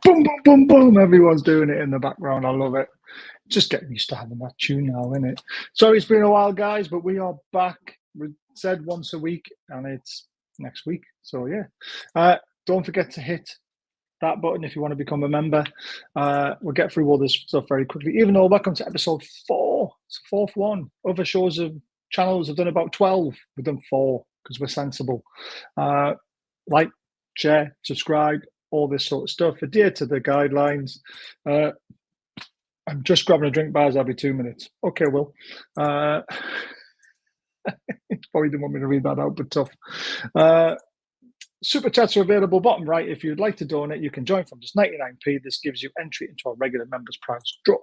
Boom, boom, boom, boom. Everyone's doing it in the background. I love it. Just getting used to having that tune now, isn't it? Sorry, it's been a while, guys, but we are back. We said once a week, and it's next week. So, yeah. Don't forget to hit that button if you want to become a member. We'll get through all this stuff very quickly. Even though welcome to episode 4. It's the 4th one. Other channels have done about 12. We've done 4 because we're sensible. Like, share, subscribe, all this sort of stuff. Adhere to the guidelines. I'm just grabbing a drink, bars every 2 minutes. Okay, Will. Probably didn't want me to read that out, but tough. Super chats are available bottom right. If you'd like to donate, you can join from just 99p. This gives you entry into our regular members prize draw.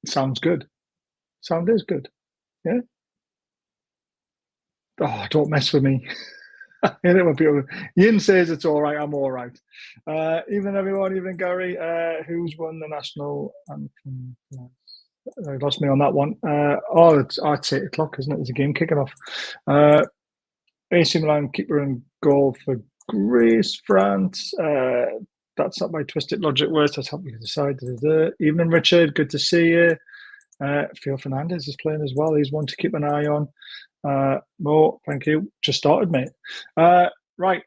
Sounds good. Sound is good. Yeah. Oh, don't mess with me. I hate it when people. Yin says it's all right. I'm all right. Evening, everyone. Evening, Gary. Who's won the national anthem? I lost me on that one. It's 8 o'clock, isn't it? There's a game kicking off. AC Milan keeper and goal for Greece, France. That's not my twisted logic words. That's helped me decide. Evening, Richard. Good to see you. Theo Fernandez is playing as well. He's one to keep an eye on. Mo, thank you. Just started, mate. Right.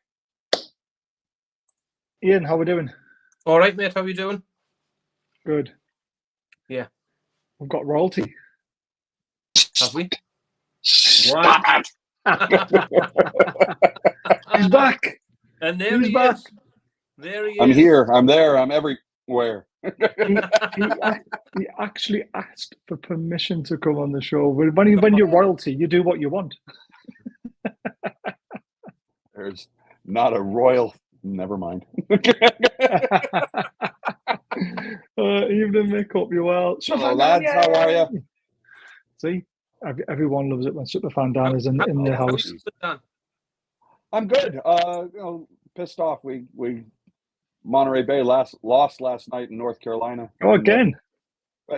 Ian, how we doing? All right, mate. How are you doing? Good. Yeah. We've got royalty. Have we? Stop it! He's back. And there He's he back. is. There he is. I'm here. I'm there. I'm everywhere. He actually asked for permission to come on the show. When you're royalty, you do what you want. There's not a royal. Never mind. Evening, Mick. Hope you're well. Hello, lads. How are you? See, everyone loves it when Superfan Dan is in the house. I'm good. Pissed off. We Monterey Bay lost last night in North Carolina. Oh, again. We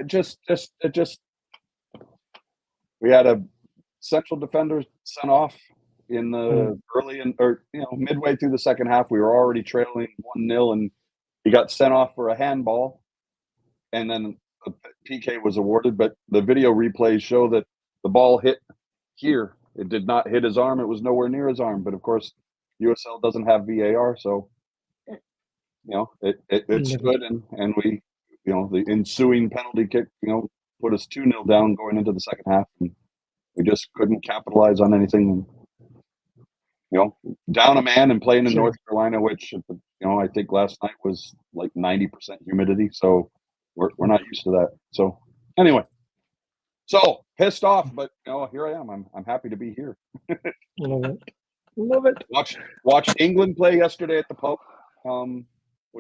had a central defender sent off in the midway through the second half. We were already trailing 1-0, and he got sent off for a handball, and then a PK was awarded. But the video replays show that the ball hit here. It did not hit his arm. It was nowhere near his arm. But of course, USL doesn't have VAR, so it stood, and we, the ensuing penalty kick, put us 2-0 down going into the second half, and we just couldn't capitalize on anything. Down a man and playing in North Carolina, which I think last night was like 90% humidity, so we're not used to that. So anyway, pissed off, but here I am. I'm happy to be here. Love it. Watched England play yesterday at the pub.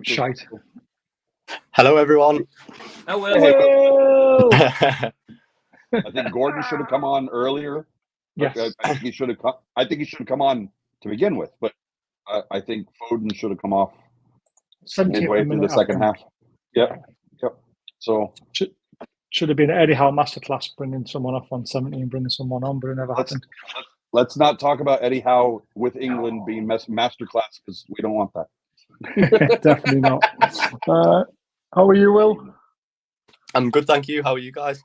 Shite. Hello, everyone. Hello. I think Gordon should have come on earlier. Yes. I think he should have come. I think he should have come on to begin with, but I think Foden should have come off midway through the second half. Yep. So should have been an Eddie Howe masterclass, bringing someone off on 70 and bringing someone on, but it never happened. Let's not talk about Eddie Howe with England being masterclass, because we don't want that. Definitely not. How are you, Will? I'm good, thank you. How are you guys?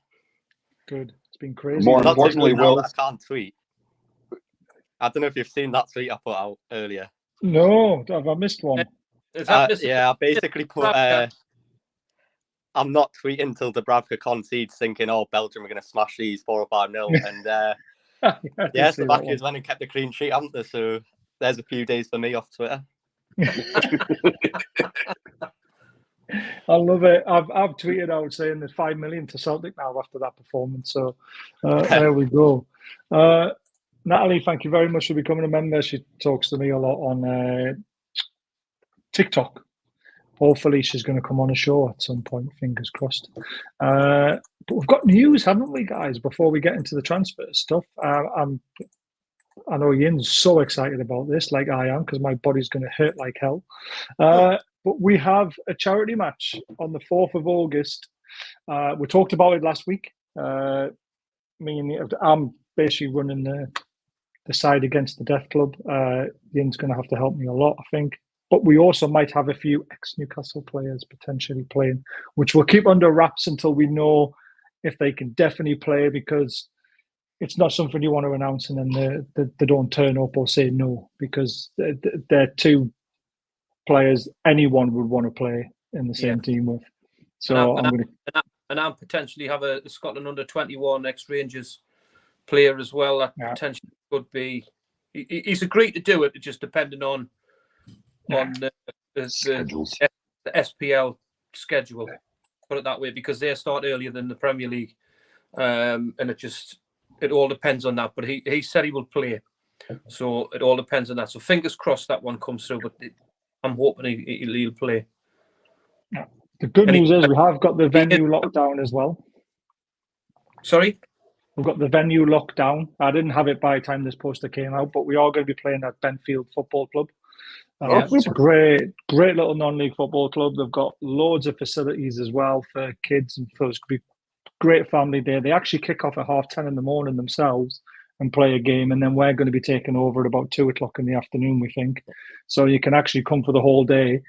Good. It's been crazy. More importantly, Will, I can't tweet. I don't know if you've seen that tweet I put out earlier. No, have I missed one? I basically put I'm not tweeting till Dubravka concedes, thinking, Belgium are going to smash these 4 or 5-0. And the Slovakians went and kept the clean sheet, haven't they? So there's a few days for me off Twitter. I love it. I've tweeted out saying there's 5 million to Celtic now after that performance. So there we go. Natalie, thank you very much for becoming a member. She talks to me a lot on TikTok. Hopefully she's going to come on a show at some point, fingers crossed. But we've got news, haven't we, guys, before we get into the transfer stuff? I know Ian's so excited about this, like I am, because my body's going to hurt like hell. But we have a charity match on the 4th of August. We talked about it last week. I'm basically running the side against the Deaf Club. Ian's going to have to help me a lot, I think. but we also might have a few ex-Newcastle players potentially playing, which we'll keep under wraps until we know if they can definitely play, because it's not something you want to announce and then they don't turn up or say no, because they're two players anyone would want to play in the same team with. So I'm potentially have a Scotland under-21 ex-Rangers player as well. That potentially could be. He's agreed to do it, just depending on the SPL schedule. Put it that way, because they start earlier than the Premier League, and it all depends on that. But he said he will play, so it all depends on that. So fingers crossed that one comes through. But I'm hoping he'll play. Yeah. The good news is we have got the venue locked down as well. Sorry? We've got the venue locked down. I didn't have it by the time this poster came out, but we are going to be playing at Benfield Football Club. It's a great little non-league football club. They've got loads of facilities as well for kids, and so it's going to be a great family day. They actually kick off at 10:30 in the morning themselves and play a game, and then we're going to be taking over at about 2:00 in the afternoon, we think. So you can actually come for the whole day.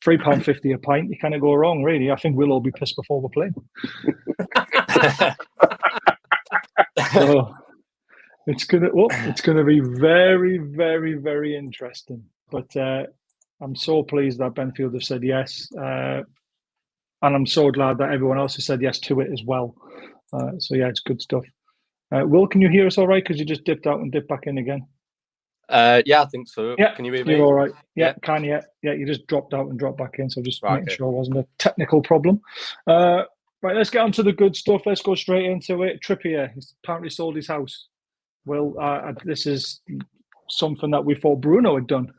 £3.50 a pint. You can't go wrong, really. I think we'll all be pissed before we're playing. So it's gonna be very, very, very interesting. But I'm so pleased that Benfield have said yes, and I'm so glad that everyone else has said yes to it as well. So yeah, it's good stuff. Will, can you hear us all right? Because you just dipped out and dipped back in again. Yeah, I think so. Yeah, can you hear me? You're all right. Yeah, can you? Yeah, you just dropped out and dropped back in, so just making sure it wasn't a technical problem. Right, let's get on to the good stuff. Let's go straight into it. Trippier, he's apparently sold his house. Well, this is something that we thought Bruno had done.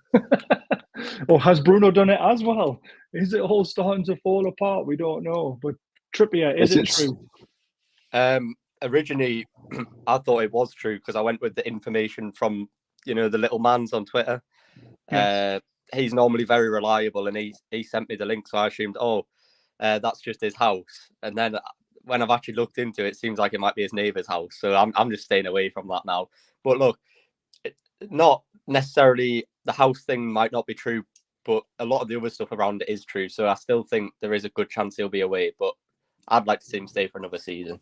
Or has Bruno done it as well? Is it all starting to fall apart? We don't know. But Trippier, is it true? Originally, I thought it was true because I went with the information from, the little man's on Twitter. Yes. He's normally very reliable, and he sent me the link, so I assumed, that's just his house. And then when I've actually looked into it, it seems like it might be his neighbour's house. So I'm just staying away from that now. But look, not necessarily the house thing might not be true, but a lot of the other stuff around it is true. So I still think there is a good chance he'll be away, but I'd like to see him stay for another season.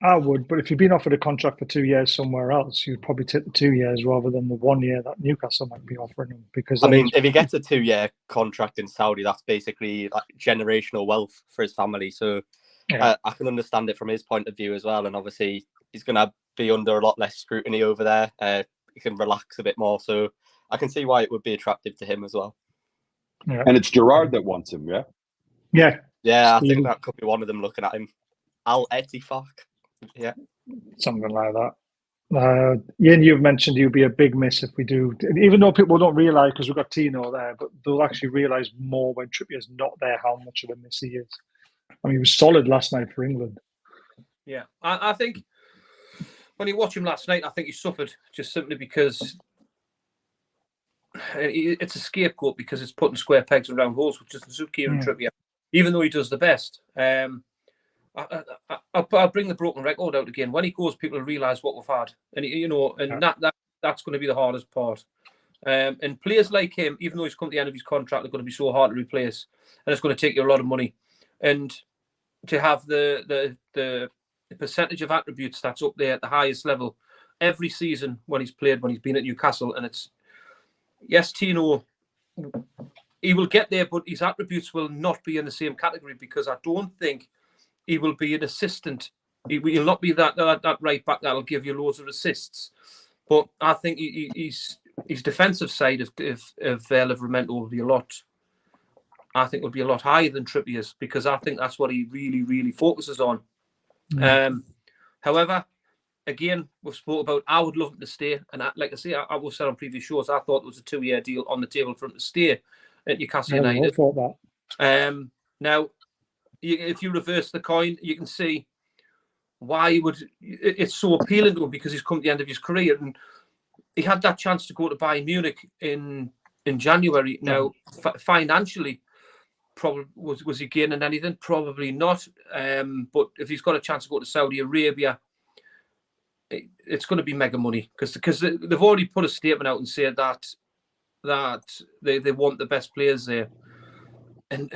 I would, but if you've been offered a contract for 2 years somewhere else, you'd probably take the 2 years rather than the 1 year that Newcastle might be offering him. Because if he gets a 2-year contract in Saudi, that's basically like generational wealth for his family. So I can understand it from his point of view as well. And obviously, he's going to be under a lot less scrutiny over there. He can relax a bit more. So I can see why it would be attractive to him as well. Yeah. And it's Gerrard that wants him, yeah? Yeah. Yeah, I think that could be one of them looking at him. Al-Ettifaq. Yeah, something like that. Ian, you've mentioned he'll be a big miss if we do, even though people don't realise because we've got Tino there, but they'll actually realise more when Trippier's not there how much of a miss he is. I mean, he was solid last night for England. Yeah, I think when you watch him last night, I think he suffered just simply because it's a scapegoat because it's putting square pegs around holes, which doesn't suit Kieran Trippier, even though he does the best. I'll bring the broken record out again. When he goes, people realise what we've had, and that's going to be the hardest part. And players like him, even though he's come to the end of his contract, are going to be so hard to replace, and it's going to take you a lot of money. And to have the percentage of attributes that's up there at the highest level every season when he's been at Newcastle, and it's Tino, he will get there, but his attributes will not be in the same category because I don't think he will be an assistant. He will not be that right back that'll give you loads of assists. But I think his defensive side of Livramento will be a lot. I think will be a lot higher than Trippier's because I think that's what he really, really focuses on. However, again, we've spoke about I would love him to stay, and like I say, I will say on previous shows, I thought there was a 2-year deal on the table for him to stay at Newcastle United. I thought that. Now, if you reverse the coin, you can see why it's so appealing to him because he's come to the end of his career and he had that chance to go to Bayern Munich in January. Now, financially, probably was he gaining anything? Probably not. But if he's got a chance to go to Saudi Arabia, it's going to be mega money because they've already put a statement out and said that that they want the best players there. And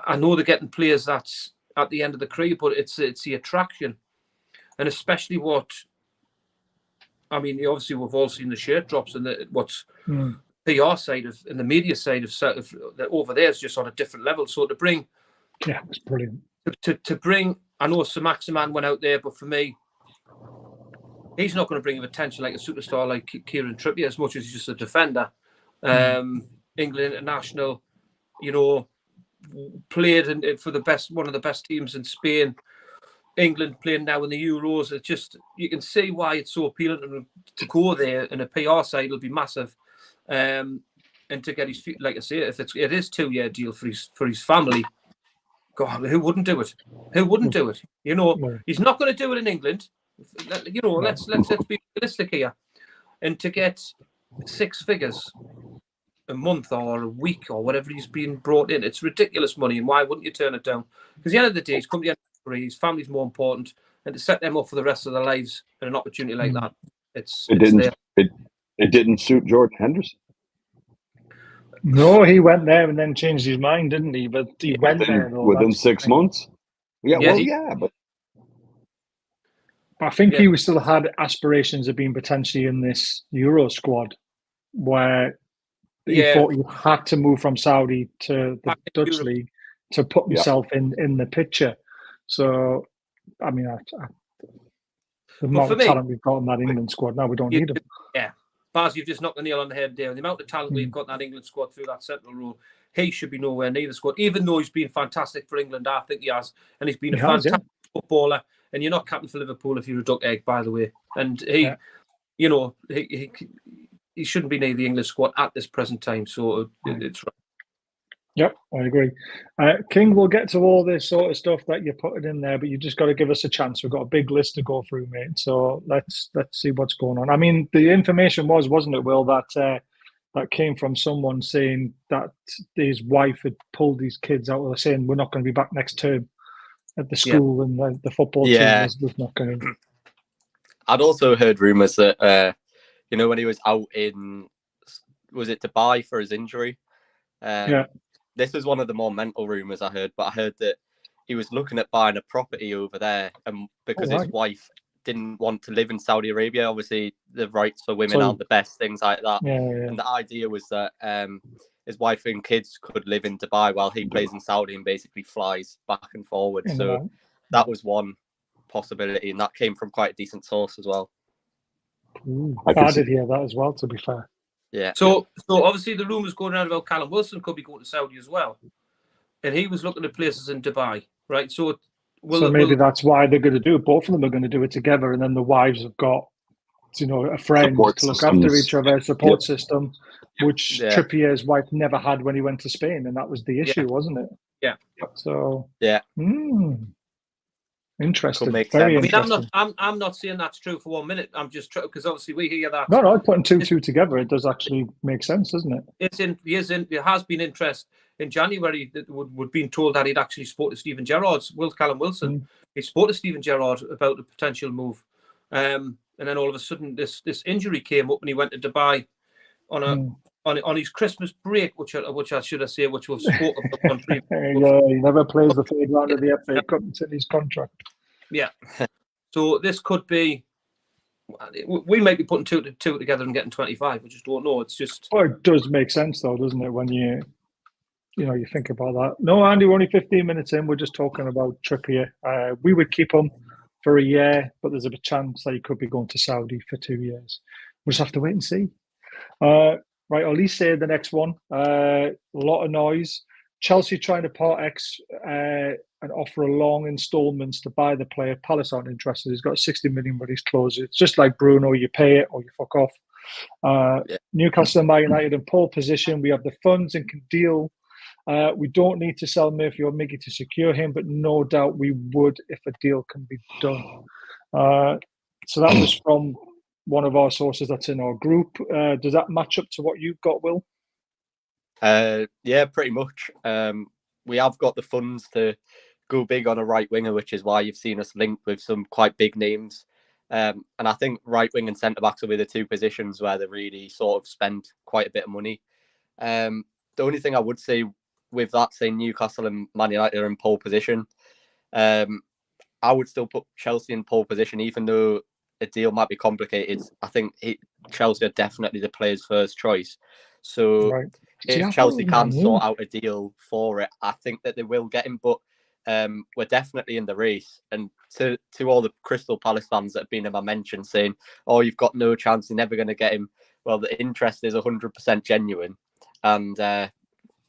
I know they're getting players that's at the end of the career, but it's the attraction. And especially obviously we've all seen the shirt drops and what's PR side of and the media side of over there is just on a different level. So to bring, it's brilliant. To bring, I know Sir Maximan went out there, but for me, he's not going to bring him attention like a superstar like Kieran Trippier as much as he's just a defender. England international, played for one of the best teams in Spain. England playing now in the Euros. It's just, you can see why it's so appealing to go there, and a PR side will be massive. And to get his feet, like I say, if it is 2-year deal for his family, God, who wouldn't do it? Who wouldn't do it? He's not going to do it in England. Let's be realistic here. And to get 6 figures a month or a week or whatever he's been brought in, it's ridiculous money. And why wouldn't you turn it down? Because at the end of the day, he's come to the end of his career, his family's more important, and to set them up for the rest of their lives and an opportunity like that, it didn't suit Jordan Henderson. No, he went there and then changed his mind, didn't he? But he went there within 6 months. But I think he still had aspirations of being potentially in this Euro squad, where he thought he had to move from Saudi to the Dutch league to put himself in the picture. So, I mean, the amount of talent we've got in that England squad now, we don't need him. Yeah. Baz, you've just knocked the nail on the head there. The amount of talent we've got in that England squad through that central role, he should be nowhere near the squad. Even though he's been fantastic for England, I think he has. And he's been a fantastic footballer. And you're not captain for Liverpool if you're a duck egg, by the way. And he shouldn't be near the English squad at this present time. So it's right. Yep, I agree. King, we'll get to all this sort of stuff that you're putting in there, but you just got to give us a chance. We've got a big list to go through, mate. So let's see what's going on. I mean, the information wasn't it, Will, that came from someone saying that his wife had pulled these kids out of saying we're not going to be back next term at the school, and the football team was not going to. I'd also heard rumours that, when he was out was it Dubai for his injury? This is one of the more mental rumours I heard, but I heard that he was looking at buying a property over there, and because his wife didn't want to live in Saudi Arabia, obviously the rights for women aren't the best, things like that. And the idea was that his wife and kids could live in Dubai while he plays in Saudi and basically flies back and forward. So that was one possibility, and that came from quite a decent source as well. I did hear that as well, to be fair. Yeah. So obviously the rumours going around about Callum Wilson could be going to Saudi as well, and he was looking at places in Dubai, right? So maybe that's why they're going to do it. Both of them are going to do it together, and then the wives have got, a friend to look after each other, support system, which Trippier's wife never had when he went to Spain, and that was the issue, wasn't it? Yeah. So interesting. Very interesting. I'm not saying that's true for 1 minute. I'm just because obviously we hear that. No, putting two together, it does actually make sense, doesn't it? There has been interest in January that would been told that he'd actually spoke to Steven Gerrard's Callum Wilson. He spoke to Steven Gerrard about the potential move, and then all of a sudden this injury came up, and he went to Dubai on his Christmas break, which I should say, which we've spoken about on previous. He never plays the third round of the FA Cup until his contract. Yeah. So this could be. We might be putting two together and getting 25. We just don't know. It's just. Well, it does make sense, though, doesn't it? When you think about that. No, Andy, we're only 15 minutes in. We're just talking about Trippier. We would keep him for a year, but there's a chance that he could be going to Saudi for 2 years. We'll just have to wait and see. Right, I'll at least say the next one. A lot of noise. Chelsea trying to part X and offer a long instalments to buy the player. Palace aren't interested. He's got 60 million with his clause. It's just like Bruno. You pay it or you fuck off. Newcastle and Man United in pole position. We have the funds and can deal. We don't need to sell Murphy or Miggy to secure him, but no doubt we would if a deal can be done. So that was from one of our sources that's in our group. Does that match up to what you've got, Will? Yeah, pretty much. We have got the funds to go big on a right winger, which is why you've seen us linked with some quite big names. And I think right wing and centre backs will be the two positions where they really sort of spend quite a bit of money. The only thing I would say with that, saying Newcastle and Man United are in pole position, I would still put Chelsea in pole position, even though a deal might be complicated. I think Chelsea are definitely the player's first choice. So if Chelsea can sort out a deal for it, I think that they will get him. But we're definitely in the race. And to all the Crystal Palace fans that have been in my mention saying, "Oh, you've got no chance, you're never going to get him." Well, the interest is 100% genuine, and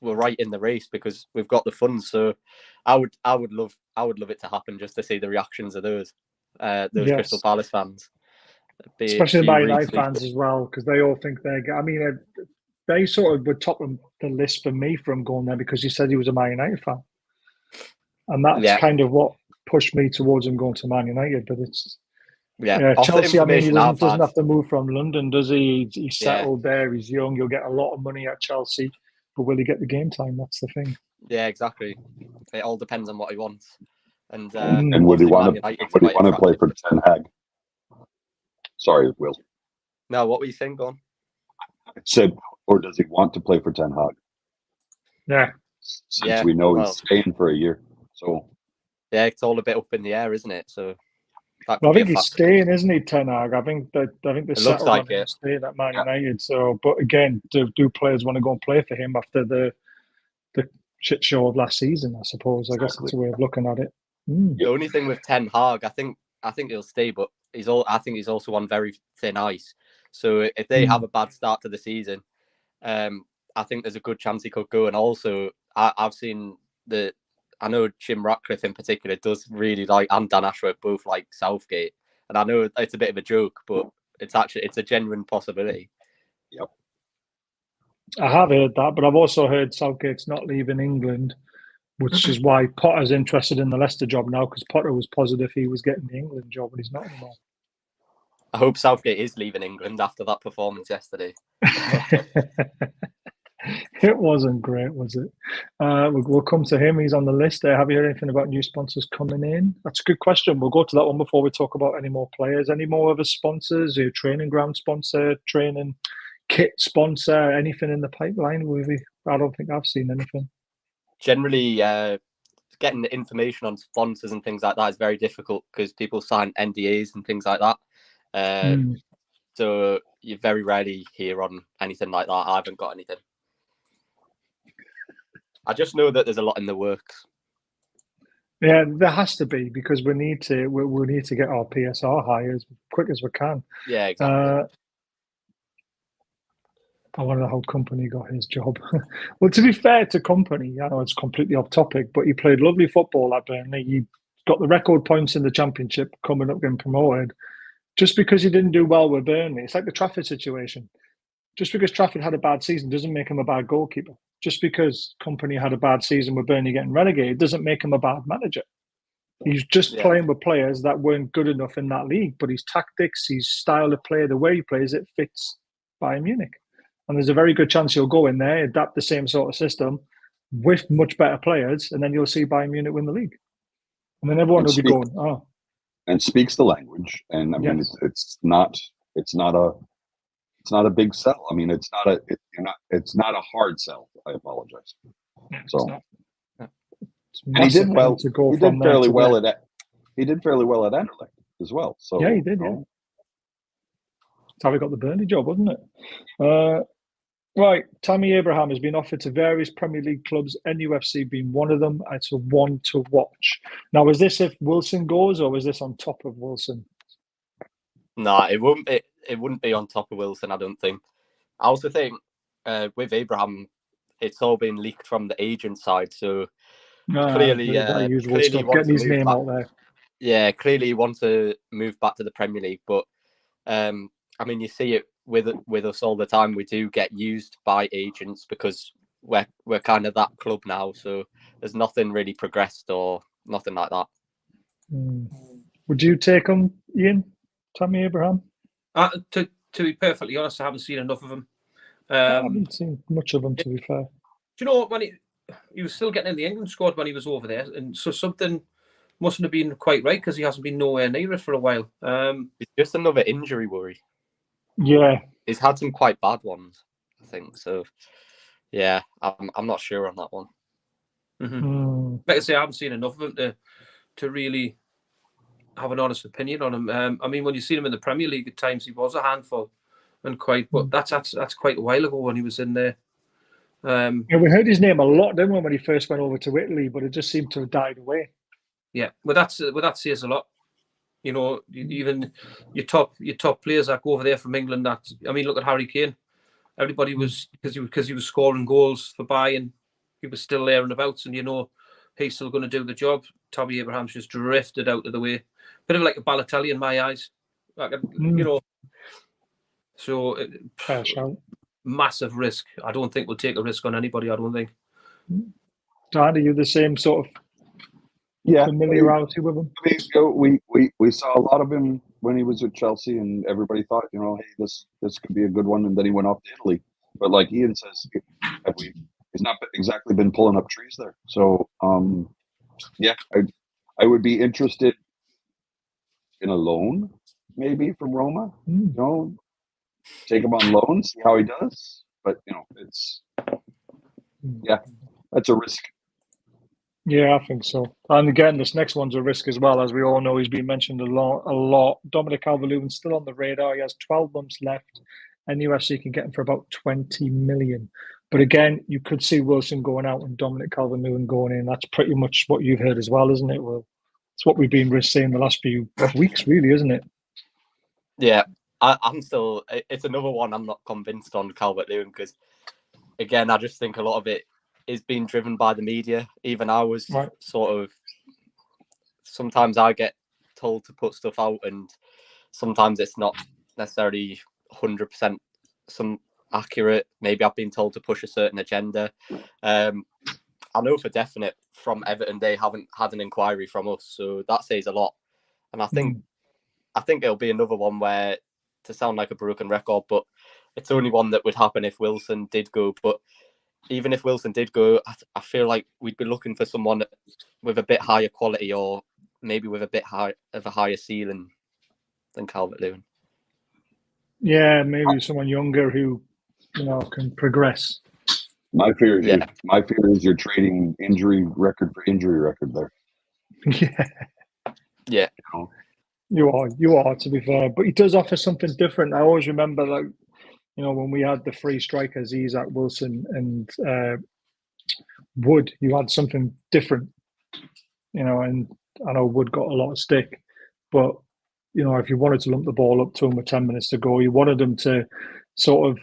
we're right in the race because we've got the funds. So I would love it to happen, just to see the reactions of those Crystal Palace fans, especially the Man United fans as well, because they all think they're. I mean, they sort of were top of the list for me from going there because he said he was a Man United fan, and that's kind of what pushed me towards him going to Man United. But it's Chelsea. I mean, he doesn't have to move from London, does he? He's settled there. He's young. You'll get a lot of money at Chelsea, but will he get the game time? That's the thing. Yeah, exactly. It all depends on what he wants. And would he want to play for Ten Hag? Sorry, Will. No, what were you saying? Go on. I said, or does he want to play for Ten Hag? Yeah. Since we know he's staying for a year. So yeah, it's all a bit up in the air, isn't it? So I think he's staying, isn't he, Ten Hag? I think they're settled on him staying at Man United. So, but again, do players want to go and play for him after the shit show of last season? I suppose. I guess that's a way of looking at it. The only thing with Ten Hag, I think he'll stay, but I think he's also on very thin ice. So if they have a bad start to the season, I think there's a good chance he could go. And also, I've seen I know Jim Ratcliffe in particular does really like, and Dan Ashworth both like Southgate. And I know it's a bit of a joke, but it's a genuine possibility. Yep. I have heard that, but I've also heard Southgate's not leaving England, which is why Potter's interested in the Leicester job now, because Potter was positive he was getting the England job, but he's not anymore. I hope Southgate is leaving England after that performance yesterday. It wasn't great, was it? We'll come to him. He's on the list there. Have you heard anything about new sponsors coming in? That's a good question. We'll go to that one before we talk about any more players. Any more other sponsors? Your training ground sponsor, training kit sponsor, anything in the pipeline? I don't think I've seen anything. Generally, getting the information on sponsors and things like that is very difficult because people sign NDAs and things like that. So you very rarely hear on anything like that. I haven't got anything. I just know that there's a lot in the works. Yeah, there has to be, because we need to get our PSR high as quick as we can. Yeah, exactly. I wonder how Company got his job. Well, to be fair to Company, I know it's completely off topic, but he played lovely football at Burnley. He got the record points in the Championship coming up getting promoted. Just because he didn't do well with Burnley, it's like the Trafford situation. Just because Trafford had a bad season doesn't make him a bad goalkeeper. Just because Company had a bad season with Burnley getting relegated doesn't make him a bad manager. He's just playing with players that weren't good enough in that league, but his tactics, his style of play, the way he plays, it fits Bayern Munich. And there's a very good chance he'll go in there, adapt the same sort of system with much better players, and then you'll see Bayern Munich win the league. And then everyone will be going, oh. And speaks the language. And I mean, it's not a big sell. I mean, it's not a hard sell. I apologize. Yeah, so, and he did well. He did fairly well at Anderlecht as well. So yeah, he did. Yeah, that's how he got the Burnley job, wasn't it? Right, Tammy Abraham has been offered to various Premier League clubs, NUFC being one of them. It's a one to watch. Now, is this if Wilson goes, or is this on top of Wilson? No, it wouldn't be on top of Wilson, I don't think. I also think with Abraham, it's all been leaked from the agent side, so clearly he wants to move back. Out there. Yeah, clearly he wants to move back to the Premier League, but I mean, you see it with us all the time. We do get used by agents because we're kind of that club now, so there's nothing really progressed or nothing like that. Would you take him, Ian? Tammy Abraham? To be perfectly honest, I haven't seen enough of him. I haven't seen much of him, to be fair. Do you know, when he was still getting in the England squad when he was over there, and so something mustn't have been quite right because he hasn't been nowhere near it for a while. It's just another injury worry. Yeah. He's had some quite bad ones, I think. So, Yeah, I'm not sure on that one. Mm-hmm. Like I say, I haven't seen enough of him to really have an honest opinion on him. I mean, when you see him in the Premier League at times, he was a handful and quite, but that's quite a while ago when he was in there. Yeah, we heard his name a lot, didn't we, when he first went over to Italy, but it just seemed to have died away. Yeah, well, that says a lot. You know, even your top players that go over there from England. Look at Harry Kane. Everybody was because he was scoring goals for Bayern. He was still there and about, and you know he's still going to do the job. Tommy Abraham's just drifted out of the way, bit of like a Balotelli in my eyes. You know, so massive risk. I don't think we'll take a risk on anybody. I don't think. Dan, are you the same sort of familiarity with him? We saw a lot of him when he was with Chelsea, and everybody thought, you know, hey, this could be a good one, and then he went off to Italy. But like Ian says, he's not exactly been pulling up trees there. So I would be interested in a loan, maybe from Roma. You know, take him on loan, see how he does. But you know, that's a risk. Yeah, I think so. And again, this next one's a risk as well. As we all know, he's been mentioned a lot. Dominic Calvert-Lewin's still on the radar. He has 12 months left, and Nufc can get him for about 20 million. But again, you could see Wilson going out and Dominic Calvert-Lewin going in. That's pretty much what you've heard as well, isn't it? Well, it's what we've been saying the last few weeks, really, isn't it? Yeah, I'm still. It's another one I'm not convinced on Calvert-Lewin because, again, I just think a lot of it is being driven by the media. Even I was sort of. Sometimes I get told to put stuff out, and sometimes it's not necessarily 100% accurate. Maybe I've been told to push a certain agenda. I know for definite from Everton they haven't had an inquiry from us, so that says a lot. And I think it'll be another one where, to sound like a broken record, but it's only one that would happen if Wilson did go. But even if Wilson did go, I feel like we'd be looking for someone with a bit higher quality, or maybe with a bit of a higher ceiling than Calvert-Lewin. Yeah, maybe someone younger who, you know, can progress. My fear is you're trading injury record for injury record there. Yeah. You are, to be fair. But he does offer something different. I always remember, like, you know, when we had the three strikers, Isak, Wilson, and Wood, you had something different, you know, and I know Wood got a lot of stick, but, you know, if you wanted to lump the ball up to him with 10 minutes to go, you wanted him to sort of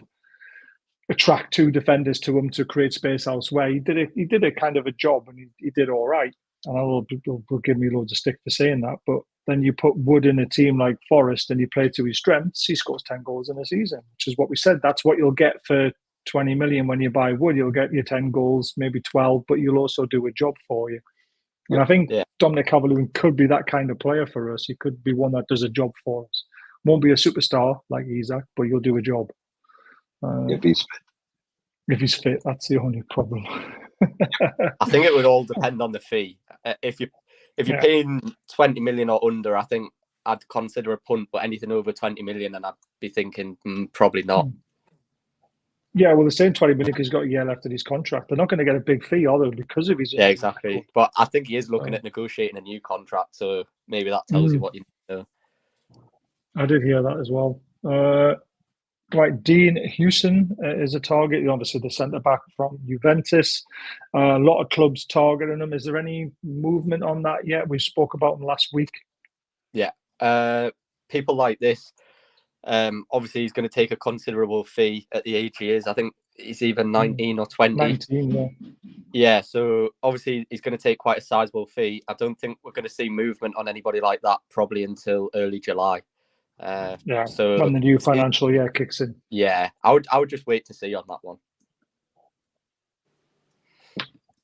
attract two defenders to him to create space elsewhere. He did a kind of a job, and he did all right. And I know people will give me loads of stick for saying that, but then you put Wood in a team like Forest and he played to his strengths, he scores 10 goals in a season, which is what we said. That's what you'll get for 20 million when you buy Wood. You'll get your 10 goals, maybe 12, but you'll also do a job for you. And I think Dominic Calvert-Lewin could be that kind of player for us. He could be one that does a job for us. Won't be a superstar like Isak, but you'll do a job. If he's fit. If he's fit, that's the only problem. I think it would all depend on the fee. If you're paying 20 million or under, I think I'd consider a punt, but anything over 20 million, and I'd be thinking probably not. Yeah, well, they're saying 20 million because he's got a year left in his contract. They're not going to get a big fee, are they, because of his... Yeah, exactly. But I think he is looking at negotiating a new contract, so maybe that tells you what you need to know. I did hear that as well. Right, Dean Hewson is a target. Obviously, the centre-back from Juventus. A lot of clubs targeting him. Is there any movement on that yet? We spoke about him last week. Yeah. People like this, obviously, he's going to take a considerable fee at the age he is. I think he's either 19 or 20. 19, yeah. Yeah, so obviously, he's going to take quite a sizable fee. I don't think we're going to see movement on anybody like that probably until early July. So when the new financial year kicks in. Yeah, I would just wait to see on that one.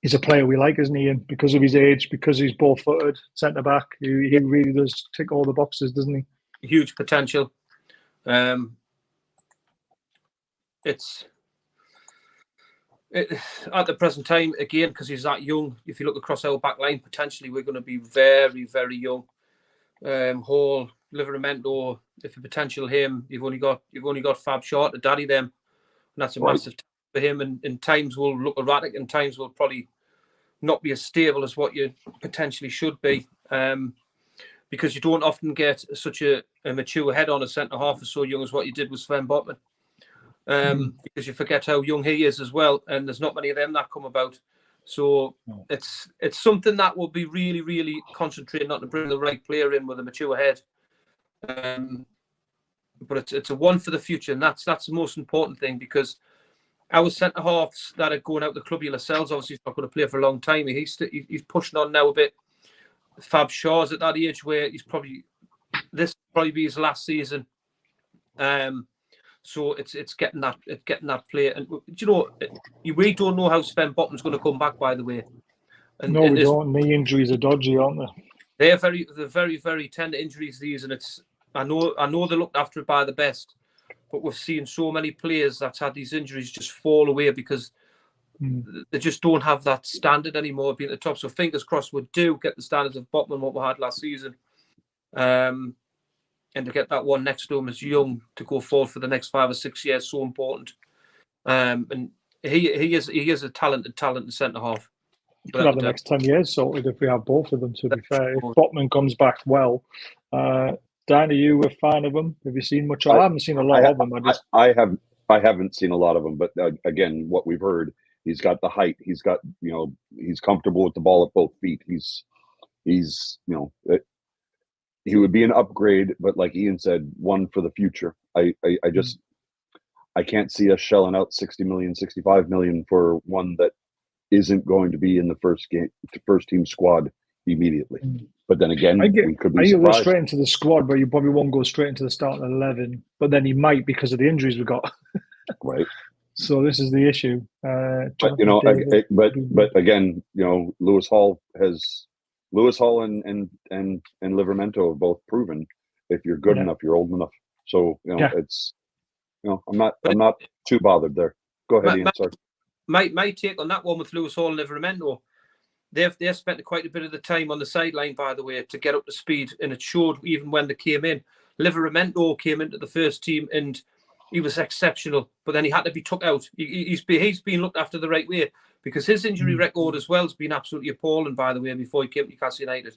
He's a player we like, isn't he? And because of his age, because he's ball-footed, centre back, he really does tick all the boxes, doesn't he? Huge potential. At the present time, again, because he's that young. If you look across our back line, potentially we're going to be very, very young. Hall, Livramento, if you potential him, you've only got Fab Short, the daddy them, and that's a massive for him, and times will look erratic, and times will probably not be as stable as what you potentially should be, because you don't often get such a mature head on a centre half as so young as what you did with Sven Botman, because you forget how young he is as well, and there's not many of them that come about. So it's something that will be really, really concentrating on to bring the right player in with a mature head. But it's a one for the future, and that's the most important thing, because our centre halves that are going out the club, Lascelles obviously he's not going to play for a long time. He's pushing on now a bit. Fab Shaw's at that age where this will probably be his last season. So it's getting that play, and we don't know how Sven Botman's going to come back, by the way. And we don't. Knee injuries are dodgy, aren't they? They're very, very tender injuries these, and I know they're looked after by the best, but we've seen so many players that's had these injuries just fall away because they just don't have that standard anymore being at the top. So fingers crossed we do get the standards of Botman what we had last season, and to get that one next to him as young to go forward for the next 5 or 6 years, so important. And he is a talented centre half. Could have the next 10 years sorted if we have both of them, to be fair. If Botman comes back well. Dan, are you a fan of him? Have you seen much? I haven't seen a lot of him. I haven't seen a lot of him, but again, what we've heard, he's got the height. He's got, he's comfortable with the ball at both feet. He's he would be an upgrade, but like Ian said, one for the future. I can't see us shelling out 60 million, 65 million for one that isn't going to be in the first team squad immediately. But then again, we could be surprised. Go straight into the squad, but you probably won't go straight into the starting 11. But then he might, because of the injuries we got. Right. So this is the issue. But again, Lewis Hall and Livramento have both proven if you're good enough, you're old enough. So it's I'm not too bothered there. Go ahead, Ian. Sorry. My take on that one with Lewis Hall and Livramento, they've spent quite a bit of the time on the sideline, by the way, to get up to speed, and it showed even when they came in. Livramento came into the first team and he was exceptional, but then he had to be took out. He's been looked after the right way, because his injury record as well has been absolutely appalling, by the way, before he came to Newcastle United.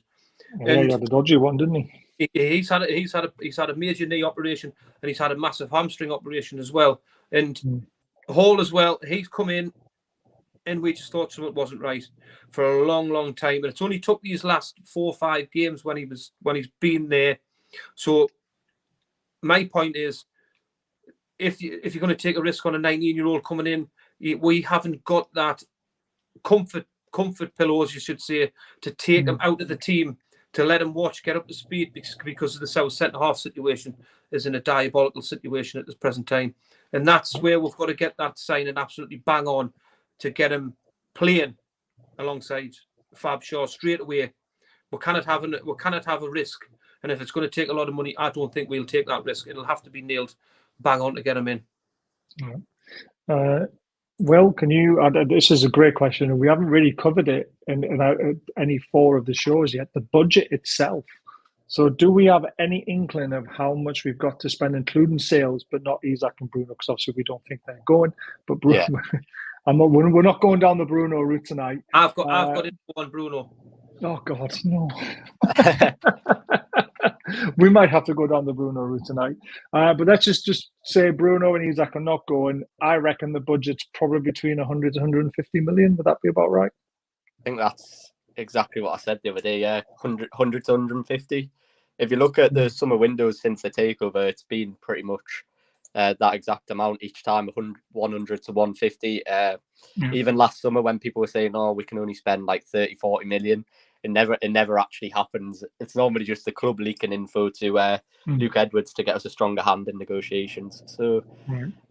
Yeah, he had a dodgy one, didn't he? He's had a major knee operation, and he's had a massive hamstring operation as well. And Hall as well, he's come in, and we just thought something wasn't right for a long, long time. And it's only took these last 4 or 5 games when he's been there. So my point is, if you're going to take a risk on a 19-year-old coming in, we haven't got that comfort pillows, you should say, to take him out of the team, to let him get up to speed, because of the South centre-half situation is in a diabolical situation at this present time. And that's where we've got to get that signing absolutely bang on to get him playing alongside Fab Shaw straight away. We cannot have a risk. And if it's going to take a lot of money, I don't think we'll take that risk. It'll have to be nailed bang on to get him in. Will, can you? This is a great question, and we haven't really covered it in any 4 of the shows yet. The budget itself. So, do we have any inkling of how much we've got to spend, including sales, but not Isak and Bruno, because obviously we don't think they're going. But Bruno, we're not going down the Bruno route tonight. I've got it on Bruno. Oh God, no. We might have to go down the Bruno route tonight. But let's just say Bruno and Isak are not going. I reckon the budget's probably between 100 to 150 million. Would that be about right? I think that's exactly what I said the other day. Yeah, 100 to 150. If you look at the summer windows since the takeover, it's been pretty much that exact amount each time, 100 to 150. Even last summer when people were saying, oh, we can only spend like 30, 40 million, it never actually happens. It's normally just the club leaking info to Luke Edwards to get us a stronger hand in negotiations. So,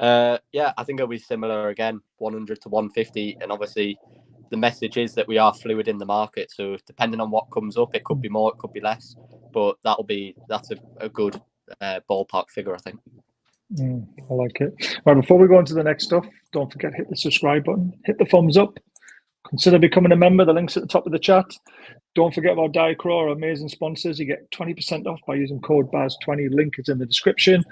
I think it'll be similar again, 100 to 150. And obviously, the message is that we are fluid in the market. So, depending on what comes up, it could be more, it could be less. But that's a good ballpark figure, I think. I like it. Right, before we go on to the next stuff, don't forget, hit the subscribe button, hit the thumbs up, Consider becoming a member. The link's at the top of the chat. Don't forget about Diacro, our amazing sponsors. You get 20% off by using code BAZ20. Link is in the description.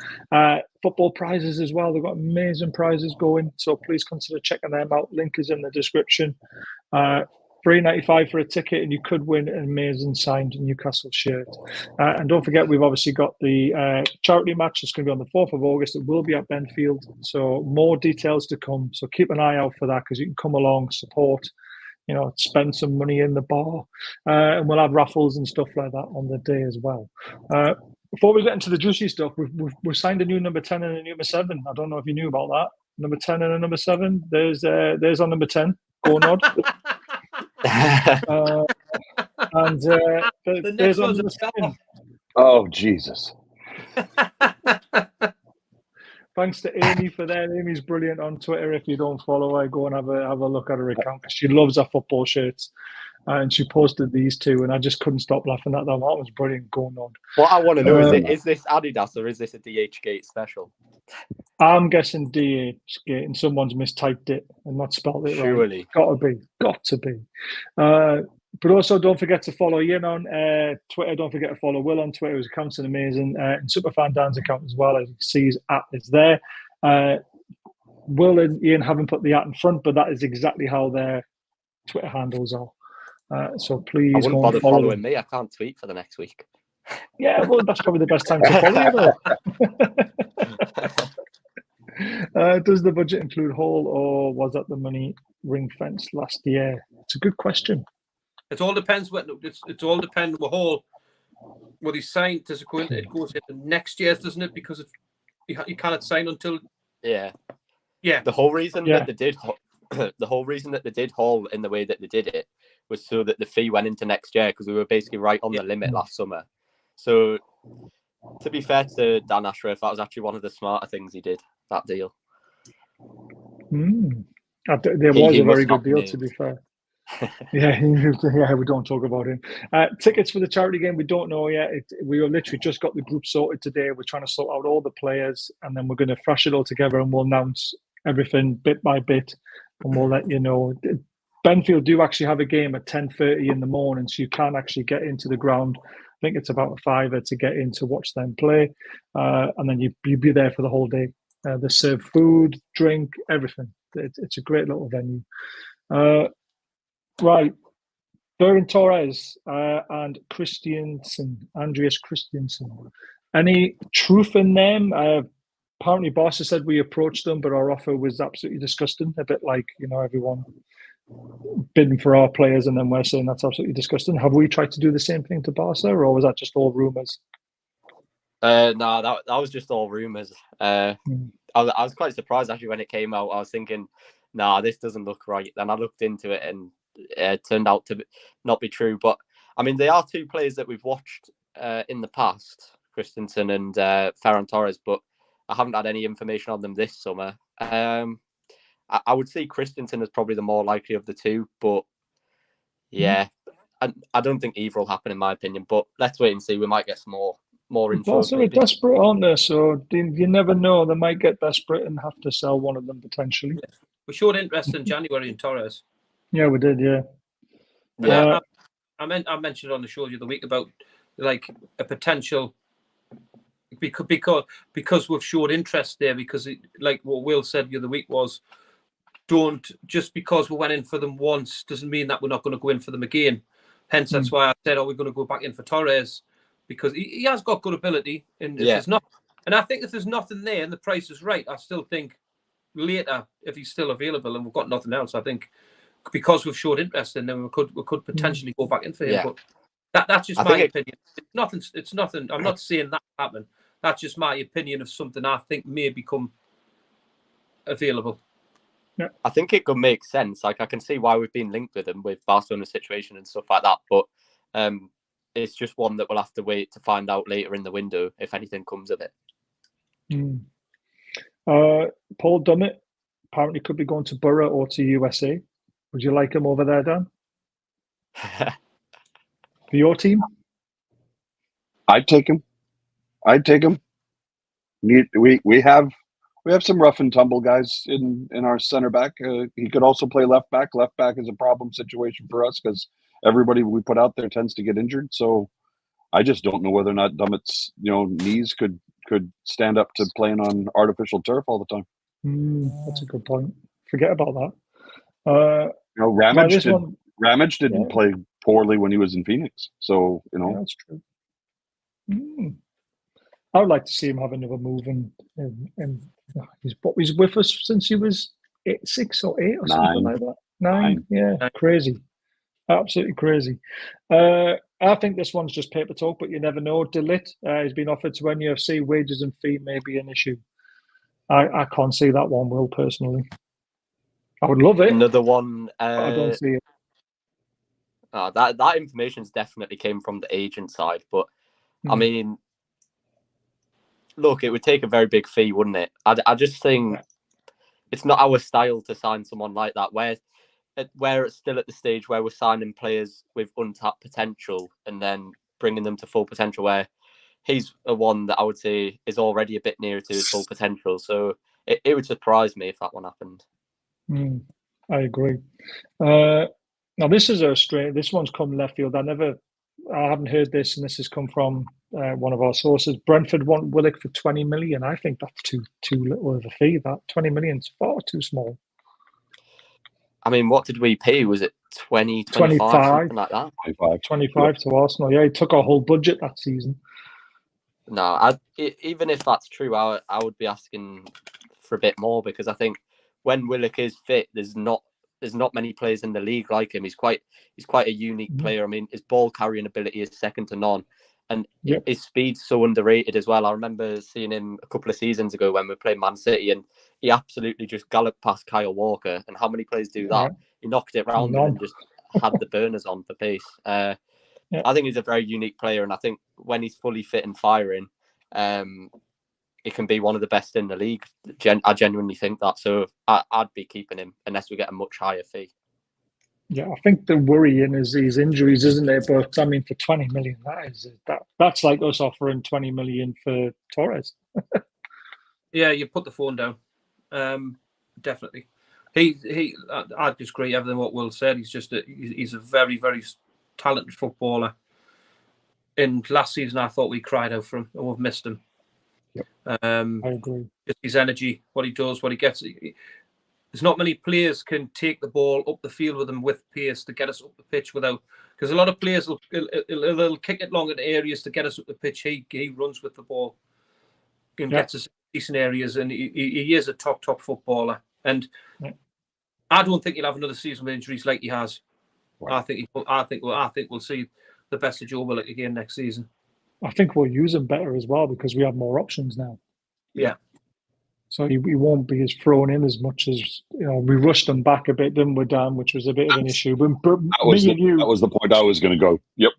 Football prizes as well. They've got amazing prizes going, so please consider checking them out. Link is in the description. $3.95 for a ticket, and you could win an amazing signed Newcastle shirt. And don't forget, we've obviously got the charity match. It's going to be on the 4th of August. It will be at Benfield, so more details to come. So keep an eye out for that, because you can come along, support, spend some money in the bar, and we'll have raffles and stuff like that on the day as well. Before we get into the juicy stuff, we've signed a new number 10 and a number 7. I don't know if you knew about that. Number 10 and a number 7. There's our number 10. Go nod. And there's our number 7. Oh, Jesus. Thanks to Amy for that. Amy's brilliant on Twitter. If you don't follow her, go and have a look at her account. She loves her football shirts. And she posted these two, and I just couldn't stop laughing at them. That was brilliant going on. What I want to know is this Adidas or is this a DHgate special? I'm guessing DHgate, and someone's mistyped it and not spelled it Surely. right. Got to be. But also, don't forget to follow Ian on Twitter. Don't forget to follow Will on Twitter. His account's amazing. And Superfan Dan's account as well. As you can see, his @ is there. Will and Ian haven't put the @ in front, but that is exactly how their Twitter handles are. So please, I wouldn't bother follow following me. I can't tweet for the next week. Yeah, well, that's probably the best time to follow you, though. Does the budget include Hall, or was that the money ring fenced last year? It's a good question. It all depends. It all depends what Hall, what he's signed. Does it go into? It goes into next year's, doesn't it? Because you cannot sign until. Yeah. The whole reason that they did. The whole reason that they did Hall in the way that they did it was so that the fee went into next year, because we were basically right on the limit last summer. So, to be fair to Dan Ashworth, that was actually one of the smarter things he did, that deal. There was a very good deal, to be fair. Yeah, we don't talk about him. Tickets for the charity game, we don't know yet. We literally just got the group sorted today. We're trying to sort out all the players, and then we're going to thrash it all together, and we'll announce everything bit by bit, and we'll let you know. Benfield do actually have a game at 10:30 in the morning, so you can actually get into the ground. I think it's about a £5 to get in to watch them play, and then you'd be there for the whole day. They serve food, drink, everything. It's a great little venue. Right, Ferran Torres and Andreas Christiansen. Any truth in them? Apparently, Barca said we approached them, but our offer was absolutely disgusting. A bit like, everyone bidding for our players, and then we're saying that's absolutely disgusting. Have we tried to do the same thing to Barca, or was that just all rumours? No, that was just all rumours. I was quite surprised actually when it came out. I was thinking, nah, this doesn't look right. Then I looked into it, and it turned out to not be true. But I mean, they are two players that we've watched in the past, Christensen and Ferran Torres, but I haven't had any information on them this summer. I would see Christensen as probably the more likely of the two, but yeah, I don't think either will happen in my opinion. But let's wait and see. We might get some more info. Also, we're desperate, aren't they? So you never know. They might get desperate and have to sell one of them potentially. Yeah. We showed interest in January in Torres. Yeah, we did. Yeah. I mentioned on the show the other week about like a potential because we've showed interest there, because like what Will said the other week was, don't just because we went in for them once doesn't mean that we're not going to go in for them again. Hence, that's why I said, are we going to go back in for Torres? Because he has got good ability, and if there's not, and I think if there's nothing there and the price is right, I still think later, if he's still available and we've got nothing else, I think because we've showed interest in him, we could potentially go back in for him. But that's just my opinion. It's nothing. I'm not saying that happened. That's just my opinion of something I think may become available. Yeah. I think it could make sense. Like, I can see why we've been linked with him with Barcelona's situation and stuff like that. But it's just one that we'll have to wait to find out later in the window if anything comes of it. Paul Dummett apparently could be going to Borough or to USA. Would you like him over there, Dan? For your team? I'd take him. We have We have some rough and tumble guys in our center back. He could also play left back. Left back is a problem situation for us because everybody we put out there tends to get injured. So I just don't know whether or not Dummett's knees could stand up to playing on artificial turf all the time. That's a good point. Forget about that. Ramage didn't play poorly when he was in Phoenix. So that's true. I would like to see him have another move, and he's with us since he was 6 or 8 or something like that. 9. Yeah, crazy, absolutely crazy. I think this one's just paper talk, but you never know. Delit, he's been offered to NUFC. Wages and fee may be an issue. I can't see that one, Will, personally. I would love it. Another one. I don't see it. That information's definitely came from the agent side, but I mean, look, it would take a very big fee, wouldn't it? I just think it's not our style to sign someone like that, where it's still at the stage where we're signing players with untapped potential and then bringing them to full potential, where he's a one that I would say is already a bit nearer to his full potential. So it would surprise me if that one happened. I agree. Now, this is this one's come left field. I haven't heard this, and this has come from one of our sources. Brentford want Willock for 20 million. I think that's too little of a fee. That 20 million is far too small. I mean, what did we pay? Was it 20, 25, something like that? 25 to Arsenal. Yeah, he took our whole budget that season. No, even if that's true, I would be asking for a bit more, because I think when Willock is fit, there's not many players in the league like him. He's quite a unique player. I mean, his ball carrying ability is second to none, and his speed's so underrated as well. I remember seeing him a couple of seasons ago when we played Man City, and he absolutely just galloped past Kyle Walker. And how many players do that? He knocked it round him and just had the burners on for pace. I think he's a very unique player, and I think when he's fully fit and firing, he can be one of the best in the league. I genuinely think that. So I'd be keeping him unless we get a much higher fee. Yeah, I think the worrying is these injuries, isn't it? But I mean, for 20 million, that's like us offering 20 million for Torres. Yeah, you put the phone down. Definitely. I just agree everything what Will said. He's a very, very talented footballer. And last season, I thought we cried out for him, and we've missed him. I agree. His energy, what he does, what he gets. There's not many players can take the ball up the field with him with pace to get us up the pitch without. Because a lot of players will kick it long in areas to get us up the pitch. He runs with the ball and gets us decent areas, and he is a top footballer. And I don't think he'll have another season with injuries like he has. Right. I think we'll see the best of Joe Willock again next season. I think we'll use him better as well because we have more options now. Yeah. So he won't be as thrown in as much as we rushed him back a bit, didn't we, Dan? Which was a bit of an issue. But that was the point I was going to go. Yep.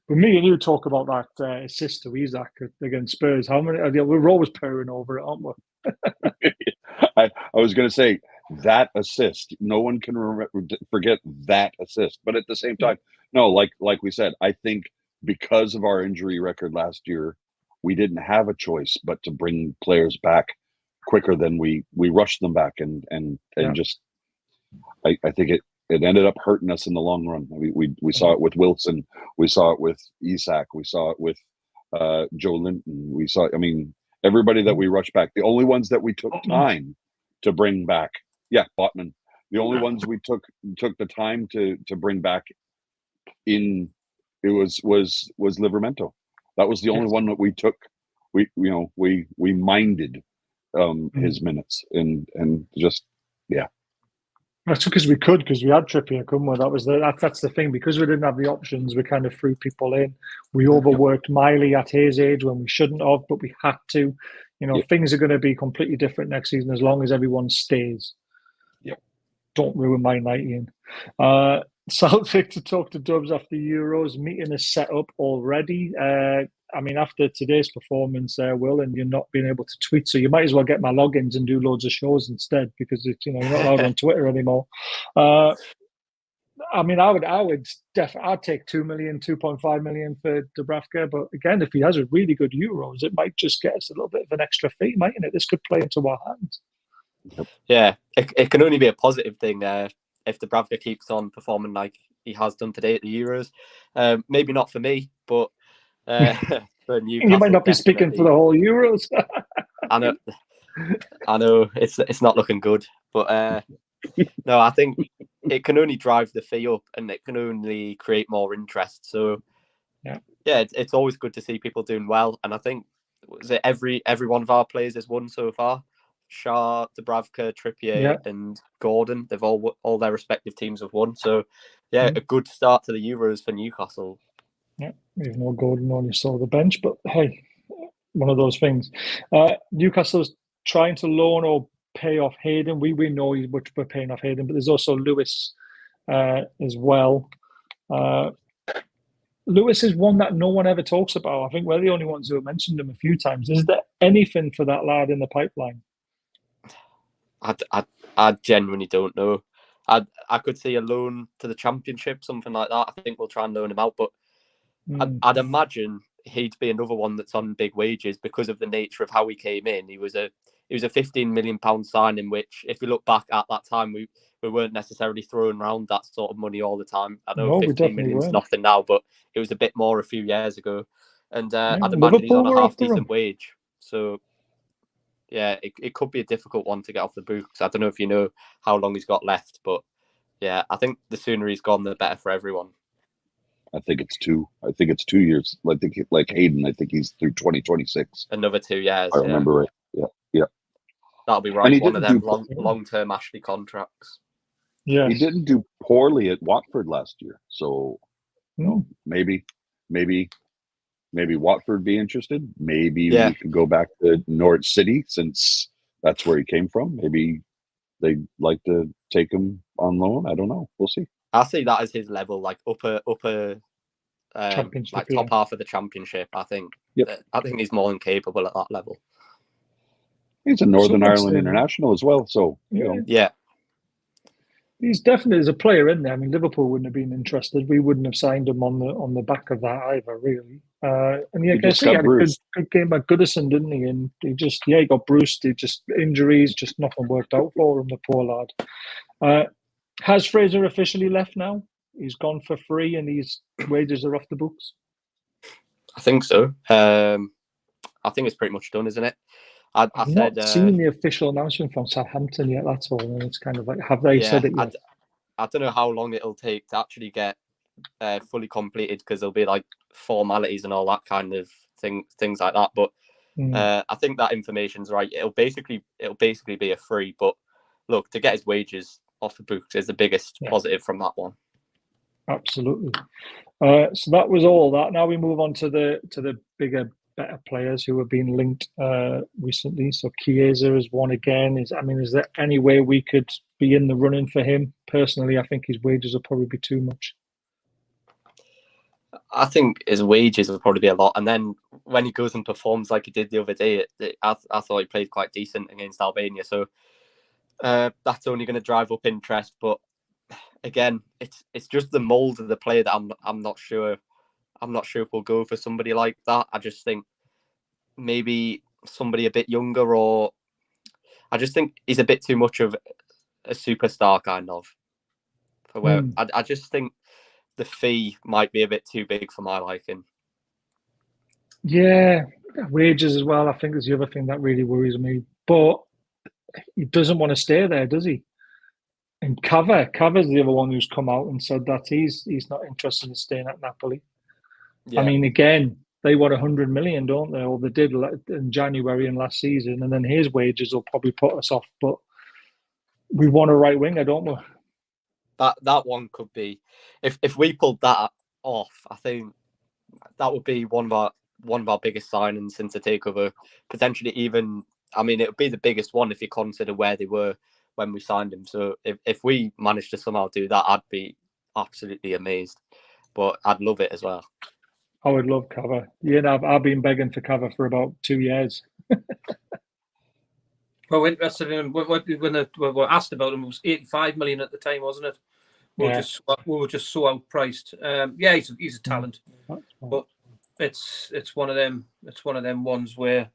But me and you talk about that assist to Isaac against Spurs. How many? We're always purring over it, aren't we? I was going to say that assist. No one can forget that assist. But at the same time, no, like we said, I think because of our injury record last year, we didn't have a choice but to bring players back quicker than we rushed them back, and just I think it ended up hurting us in the long run. We saw it with Wilson, we saw it with Isak, we saw it with Joe Linton. Everybody that we rushed back. The only ones that we took time to bring back, Botman. The only ones we took the time to bring back in it was Livramento. That was the only one that we took. We minded his minutes and just That's because we could, because we had Trippier, couldn't we? That's the thing. Because we didn't have the options, we kind of threw people in. We overworked Miley at his age when we shouldn't have, but we had to. Things are going to be completely different next season as long as everyone stays. Don't ruin my night, Ian. Celtic to talk to Dubs after Euros. Meeting is set up already. After today's performance, Will, and you're not being able to tweet, so you might as well get my logins and do loads of shows instead, because you're not allowed on Twitter anymore. I mean, I'd take 2 million, 2.5 million for Dubravka. But again, if he has a really good Euros, it might just get us a little bit of an extra fee, mightn't it? This could play into our hands. Yeah, it can only be a positive thing if Dubravka keeps on performing like he has done today at the Euros. Maybe not for me, but for Newcastle, you might not be speaking for the whole Euros. I know it's not looking good, but no, I think it can only drive the fee up, and it can only create more interest. So yeah, it's always good to see people doing well, and I think every one of our players has won so far. Shaw, Dubravka, Trippier, and Gordon. They've all their respective teams have won. So yeah, a good start to the Euros for Newcastle. Yeah, even though Gordon only saw the bench, but hey, one of those things. Newcastle's trying to loan or pay off Hayden. We know we're paying off Hayden, but there's also Lewis as well. Lewis is one that no one ever talks about. I think we're the only ones who have mentioned him a few times. Is there anything for that lad in the pipeline? I genuinely don't know. I could see a loan to the Championship, something like that. I think we'll try and loan him out, but I'd imagine he'd be another one that's on big wages because of the nature of how he came in. He was a £15 million signing, which, if you look back at that time, we weren't necessarily throwing around that sort of money all the time. I know 15 million is nothing now, but it was a bit more a few years ago. And I'd imagine he's on a half-decent wage. So, yeah, it could be a difficult one to get off the books. I don't know if you know how long he's got left, but yeah, I think the sooner he's gone, the better for everyone. I think it's 2. I think it's 2 years. Like Hayden, I think he's through 2026. Another 2 years. I remember right. Yeah. That'll be right. One of them long-term Ashley contracts. Yeah. He didn't do poorly at Watford last year, so maybe Watford be interested. Maybe we could go back to Norwich City since that's where he came from. Maybe they'd like to take him on loan. I don't know. We'll see. I see that as his level, like upper Championship, like top half of the Championship. I think. Yep. I think he's more than capable at that level. He's a Northern Ireland international as well, so you know. Yeah. He's definitely there's a player in there. I mean, Liverpool wouldn't have been interested. We wouldn't have signed him on the back of that either, really. And he had a good game at Goodison, didn't he? And he got bruised. Injuries, just nothing worked out for him, the poor lad. Has Fraser officially left now? He's gone for free, and his wages are off the books. I think so. I think it's pretty much done, isn't it? I've not seen the official announcement from Southampton yet. That's all. And it's kind of like, have they said it yet? I don't know how long it'll take to actually get fully completed, because there'll be like formalities and all that kind of things like that. But I think that information's right. It'll basically be a free. But look, to get his wages off the books is the biggest positive from that one. Absolutely. So that was all that. Now we move on to the bigger, better players who have been linked recently. So Chiesa is one again. Is there any way we could be in the running for him? Personally, I think his wages will probably be too much. I think his wages will probably be a lot. And then when he goes and performs like he did the other day, I thought he played quite decent against Albania. So that's only going to drive up interest. But again, it's just the mould of the player that I'm not sure. I'm not sure if we'll go for somebody like that. I just think maybe somebody a bit younger, or I just think he's a bit too much of a superstar kind of. For where I just think the fee might be a bit too big for my liking. Yeah, wages as well. I think is the other thing that really worries me. But he doesn't want to stay there, does he? And Caver's the other one who's come out and said that he's not interested in staying at Napoli. Yeah. I mean, again, they want 100 million, don't they? Or they did in January and last season, and then his wages will probably put us off. But we want a right winger, don't we? That one could be, if we pulled that off, I think that would be one of our biggest signings since the takeover. Potentially even, I mean, it would be the biggest one if you consider where they were when we signed him. So if we managed to somehow do that, I'd be absolutely amazed. But I'd love it as well. I would love Caver. Yeah, I've been begging for Caver for about 2 years. Well, we're interested in when we were asked about him, it was 85 million at the time, wasn't it? We were just so outpriced. Yeah, he's a talent, but it's one of them. It's one of them ones where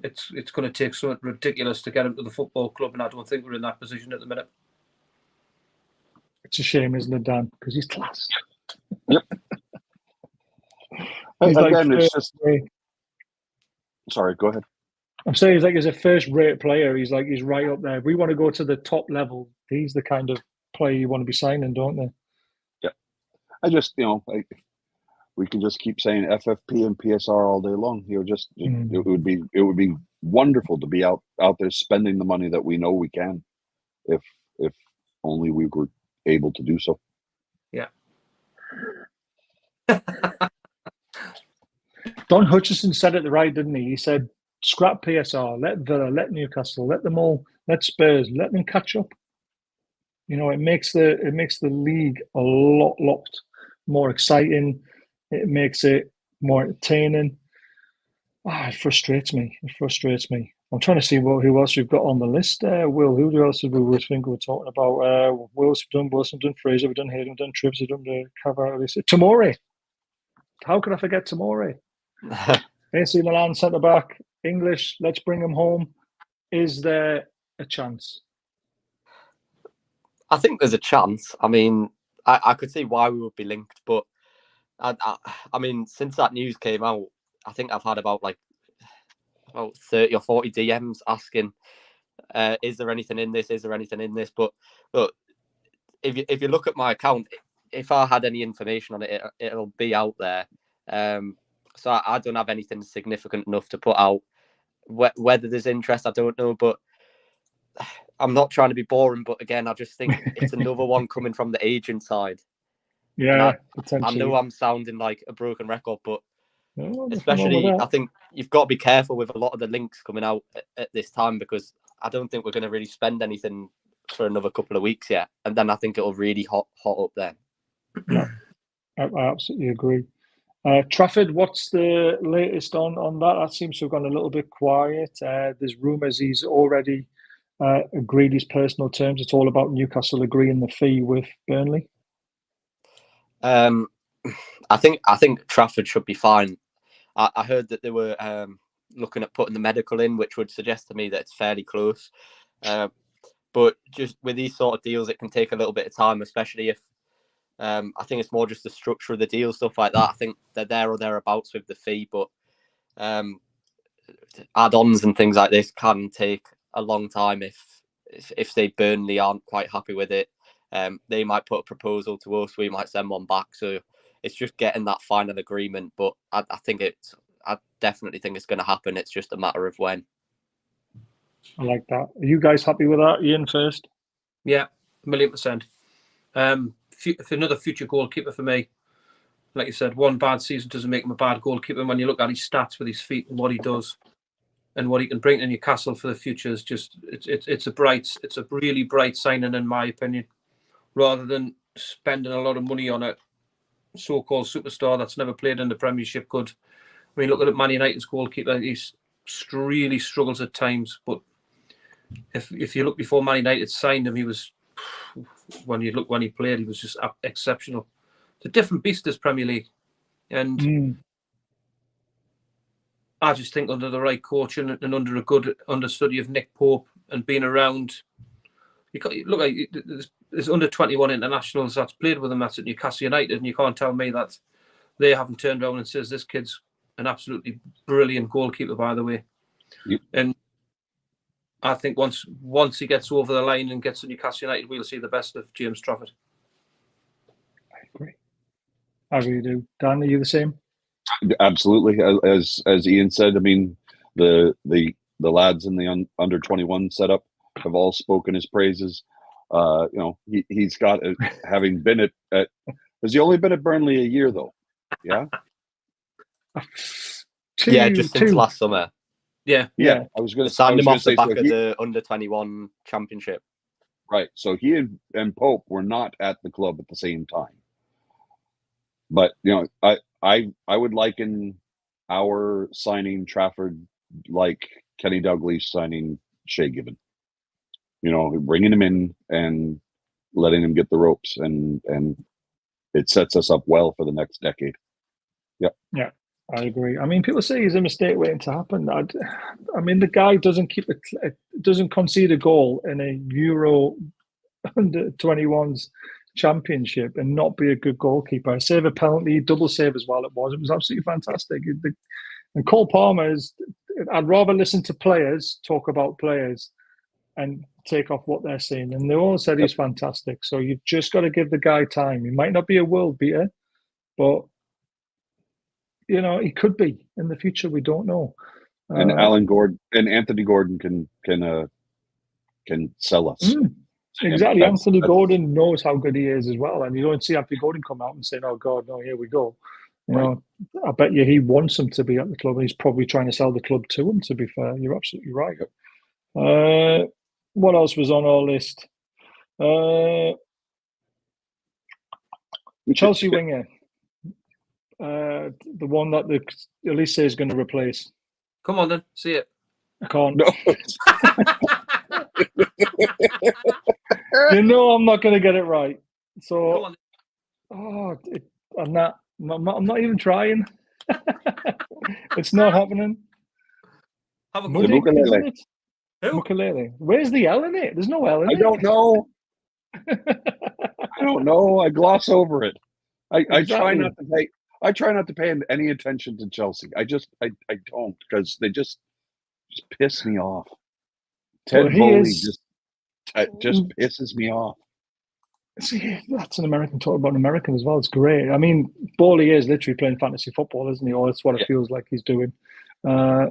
it's going to take something ridiculous to get him to the football club, and I don't think we're in that position at the minute. It's a shame, isn't it, Dan? Because he's class. Yep. He's Again, like it's just. Sorry, go ahead. I'm saying he's a first-rate player. He's right up there. If we want to go to the top level, he's the kind of player you want to be signing, don't they? Yeah. I just, we can just keep saying FFP and PSR all day long. It would be wonderful to be out there spending the money that we know we can, if only we were able to do so. Yeah. Don Hutchison said it right, didn't he? He said, scrap PSR, let Villa, let Newcastle, let them all, let Spurs, let them catch up. It makes the league a lot more exciting. It makes it more entertaining. It frustrates me. I'm trying to see who else we've got on the list. Will, who else did we think we were talking about? Wilson done, Fraser, we've done Hayden, we've done Trips, we've done the Calvert-Lewin. Tomori. How could I forget Tomori? AC Milan centre back, English. Let's bring him home. Is there a chance? I think there's a chance. I mean, I could see why we would be linked, but I mean, since that news came out, I think I've had about 30 or 40 DMs asking, "Is there anything in this? Is there anything in this?" But if you look at my account, if I had any information on it, it'll be out there. So I don't have anything significant enough to put out. Whether there's interest, I don't know, but I'm not trying to be boring. But again, I just think it's another one coming from the agent side. Yeah, I know I'm sounding like a broken record, but no, especially I think you've got to be careful with a lot of the links coming out at this time, because I don't think we're going to really spend anything for another couple of weeks yet, and then I think it'll really hot up then. Yeah, I absolutely agree. Trafford, what's the latest on that? That seems to have gone a little bit quiet. There's rumours he's already agreed his personal terms. It's all about Newcastle agreeing the fee with Burnley. I think Trafford should be fine. I heard that they were looking at putting the medical in, which would suggest to me that it's fairly close. But just with these sort of deals, it can take a little bit of time, especially if I think it's more just the structure of the deal, stuff like that. I think they're there or thereabouts with the fee, but add-ons and things like this can take a long time if say Burnley aren't quite happy with it. They might put a proposal to us, we might send one back. So it's just getting that final agreement. But I definitely think it's going to happen. It's just a matter of when. I like that. Are you guys happy with that? Ian first? Yeah, 1,000,000%. For another future goalkeeper for me, like you said, one bad season doesn't make him a bad goalkeeper. When you look at his stats with his feet and what he does and what he can bring to Newcastle for the future, is just it's a really bright signing, in my opinion, rather than spending a lot of money on a so-called superstar that's never played in the Premiership. Good. I mean, look at Man United's goalkeeper. He really struggles at times, but if you look before Man United signed him, he was, when he played, he was just exceptional. It's a different beast, this Premier League, and I just think under the right coach and under a good understudy of Nick Pope and being around, there's under 21 internationals that's played with him that's at Newcastle United, and you can't tell me that they haven't turned around and says this kid's an absolutely brilliant goalkeeper, by the way. Yep. And I think once he gets over the line and gets to Newcastle United, we'll see the best of James Trafford. I agree. I really do. Dan, are you the same? Absolutely. As Ian said, I mean, the lads in the under 21 setup have all spoken his praises. He's got having been at has he only been at Burnley a year though? Yeah. Just since last summer. Yeah. I was going to sign him off the back of the under 21 championship. Right. So he and Pope were not at the club at the same time. But I would liken our signing Trafford like Kenny Dalglish signing Shea Given. Bringing him in and letting him get the ropes, and it sets us up well for the next decade. Yep. Yeah, I agree. I mean, people say he's a mistake waiting to happen. I mean, the guy doesn't concede a goal in a Euro under 21s championship and not be a good goalkeeper. Save a penalty, double save as well. It was absolutely fantastic. And Cole Palmer is. I'd rather listen to players talk about players and take off what they're saying. And they all said he's fantastic. So you've just got to give the guy time. He might not be a world beater, but you know, he could be in the future. We don't know. And Alan Gordon and Anthony Gordon can sell us. Exactly. Anthony Gordon knows how good he is as well. And you don't see Anthony Gordon come out and say, oh, God, no, here we go. You know, I bet you he wants him to be at the club. And he's probably trying to sell the club to him, to be fair. You're absolutely right. What else was on our list? Chelsea winger. The one that the Elise is going to replace. Come on then, see it. I can't. No. You know I'm not going to get it right. So, Come on. I'm not even trying. It's not happening. Have a Mudik, good isn't it? Who? Ukulele. Where's the L in it? There's no L in it. I don't know. I don't know. I gloss over it. I try not to pay. I try not to pay any attention to Chelsea. I don't, because they just piss me off. Ted Bowley just pisses me off. See, that's an American talk about an American as well. It's great. I mean, Bowley is literally playing fantasy football, isn't he? Or that's what it feels like he's doing. Who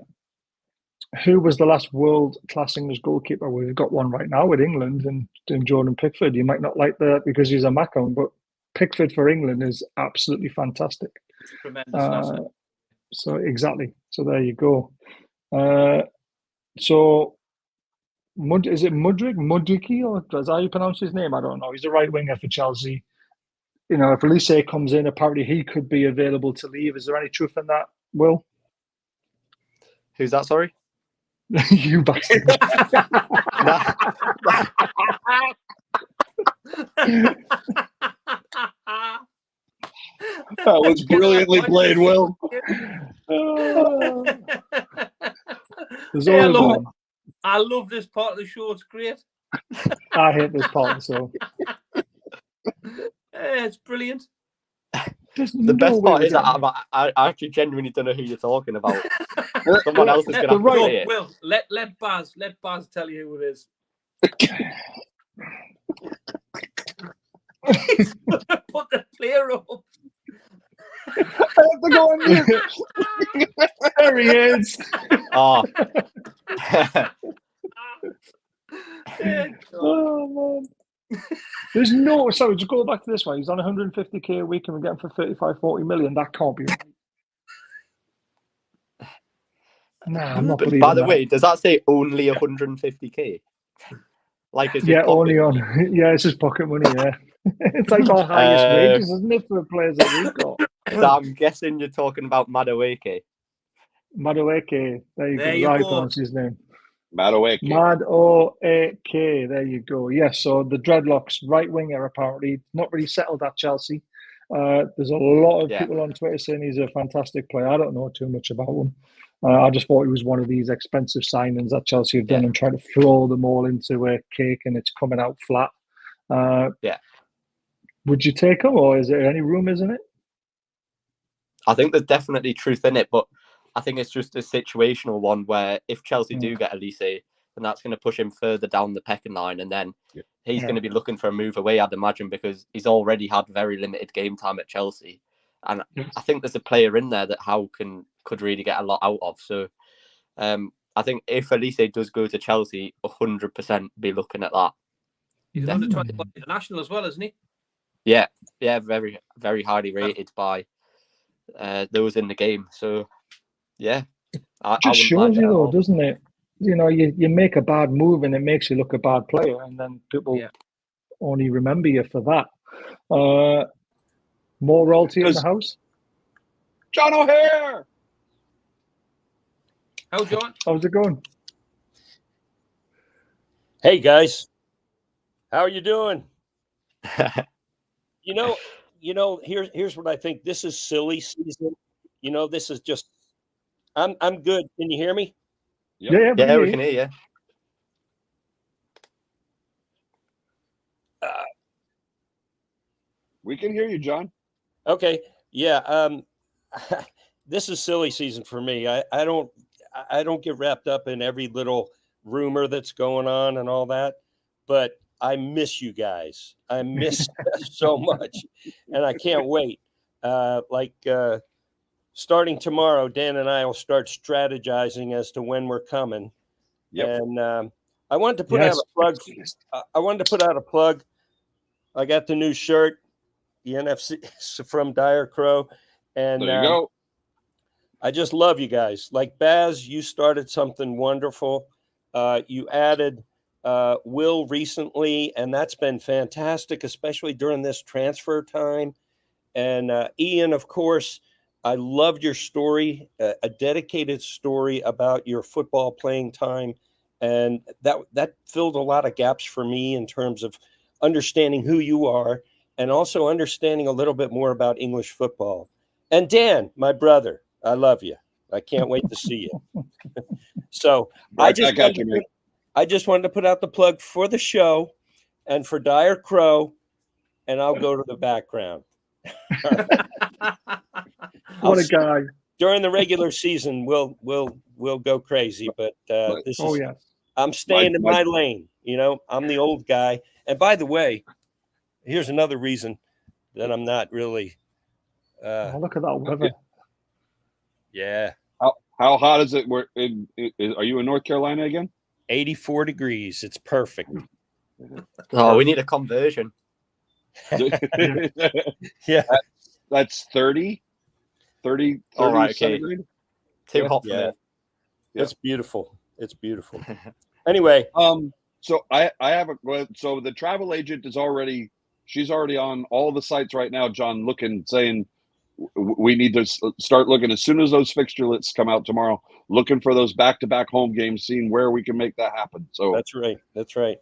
was the last world-class English goalkeeper? We've got one right now with England and Jordan Pickford. You might not like that because he's a Macon, but Pickford for England is absolutely fantastic. Tremendous. So exactly. So there you go. So is it Mudriki, or is that how you pronounce his name? I don't know. He's a right winger for Chelsea. You know, if Elise comes in, apparently he could be available to leave. Is there any truth in that, Will? Who's that? Sorry. You bastard. That was brilliantly played, Will. There's always one. I love this part of the show. It's great. I hate this part, so. It's brilliant. The best part is I actually genuinely don't know who you're talking about. Someone else is going to have to say it. Will, let Baz tell you who it is. Put the player up. I have to go on mute. There he is. Oh. Oh man. There's no, sorry, just go back to this one. He's on 150k a week and we're getting for 35-40 million. That can't be right. Nah, I'm not believing By the that. way, does that say only 150k? Like, is only on. Yeah, it's his pocket money. Yeah, it's like our highest wages, isn't it, for the players that we've got? So I'm guessing you're talking about Madueke. Madueke, there you go. Right, pronounce his name. Madueke. Madueke, there you go. Yes, so the dreadlocks right winger apparently not really settled at Chelsea. There's a lot of people on Twitter saying he's a fantastic player. I don't know too much about him. I just thought he was one of these expensive signings that Chelsea have done and trying to throw them all into a cake and it's coming out flat. Would you take him, or is there any rumours in it? I think there's definitely truth in it, but I think it's just a situational one where if Chelsea do get Elise, then that's going to push him further down the pecking line, and then he's going to be looking for a move away, I'd imagine, because he's already had very limited game time at Chelsea. And I think there's a player in there that Howe could really get a lot out of. So I think if Elise does go to Chelsea, 100% be looking at that. He's under 21 international as well, isn't he? Yeah, very, very highly rated by those in the game. So, yeah. It just shows you, though, doesn't it? You know, you make a bad move and it makes you look a bad player, and then people only remember you for that. More royalty in the house? John O'Hare! How, John? How's it going? Hey, guys. How are you doing? You know, here's what I think. This is silly season. You know, this is just. I'm good. Can you hear me? Yep. Yeah, we can hear you. We can hear you, John. Okay. Yeah. This is silly season for me. I don't get wrapped up in every little rumor that's going on and all that, but I miss you guys. I miss so much, and I can't wait. Starting tomorrow, Dan and I will start strategizing as to when we're coming. Yep. And I wanted to put out a plug. I got the new shirt, the NFC from Dire Crow, and there you go. I just love you guys. Like Baz, you started something wonderful. You added Will recently, and that's been fantastic, especially during this transfer time. And Ian, of course, I loved your story, a dedicated story about your football playing time. And that filled a lot of gaps for me in terms of understanding who you are and also understanding a little bit more about English football. And Dan, my brother, I love you. I can't wait to see you. So I just wanted to put out the plug for the show and for Dire Crow, and I'll go to the background. What a guy! During the regular season, we'll go crazy, but I'm staying in my lane. You know, I'm the old guy. And by the way, here's another reason that I'm not really. Look at that weather. Yeah. How hot is it? Are you in North Carolina again? 84 degrees. It's perfect. Oh, we need a conversion. Yeah. That's 30. All right, okay. Too hot for me. It's beautiful. It's beautiful. Anyway, so I have so the travel agent she's already on all the sites right now, John, saying we need to start looking as soon as those fixture lists come out tomorrow, looking for those back-to-back home games, seeing where we can make that happen. So that's right.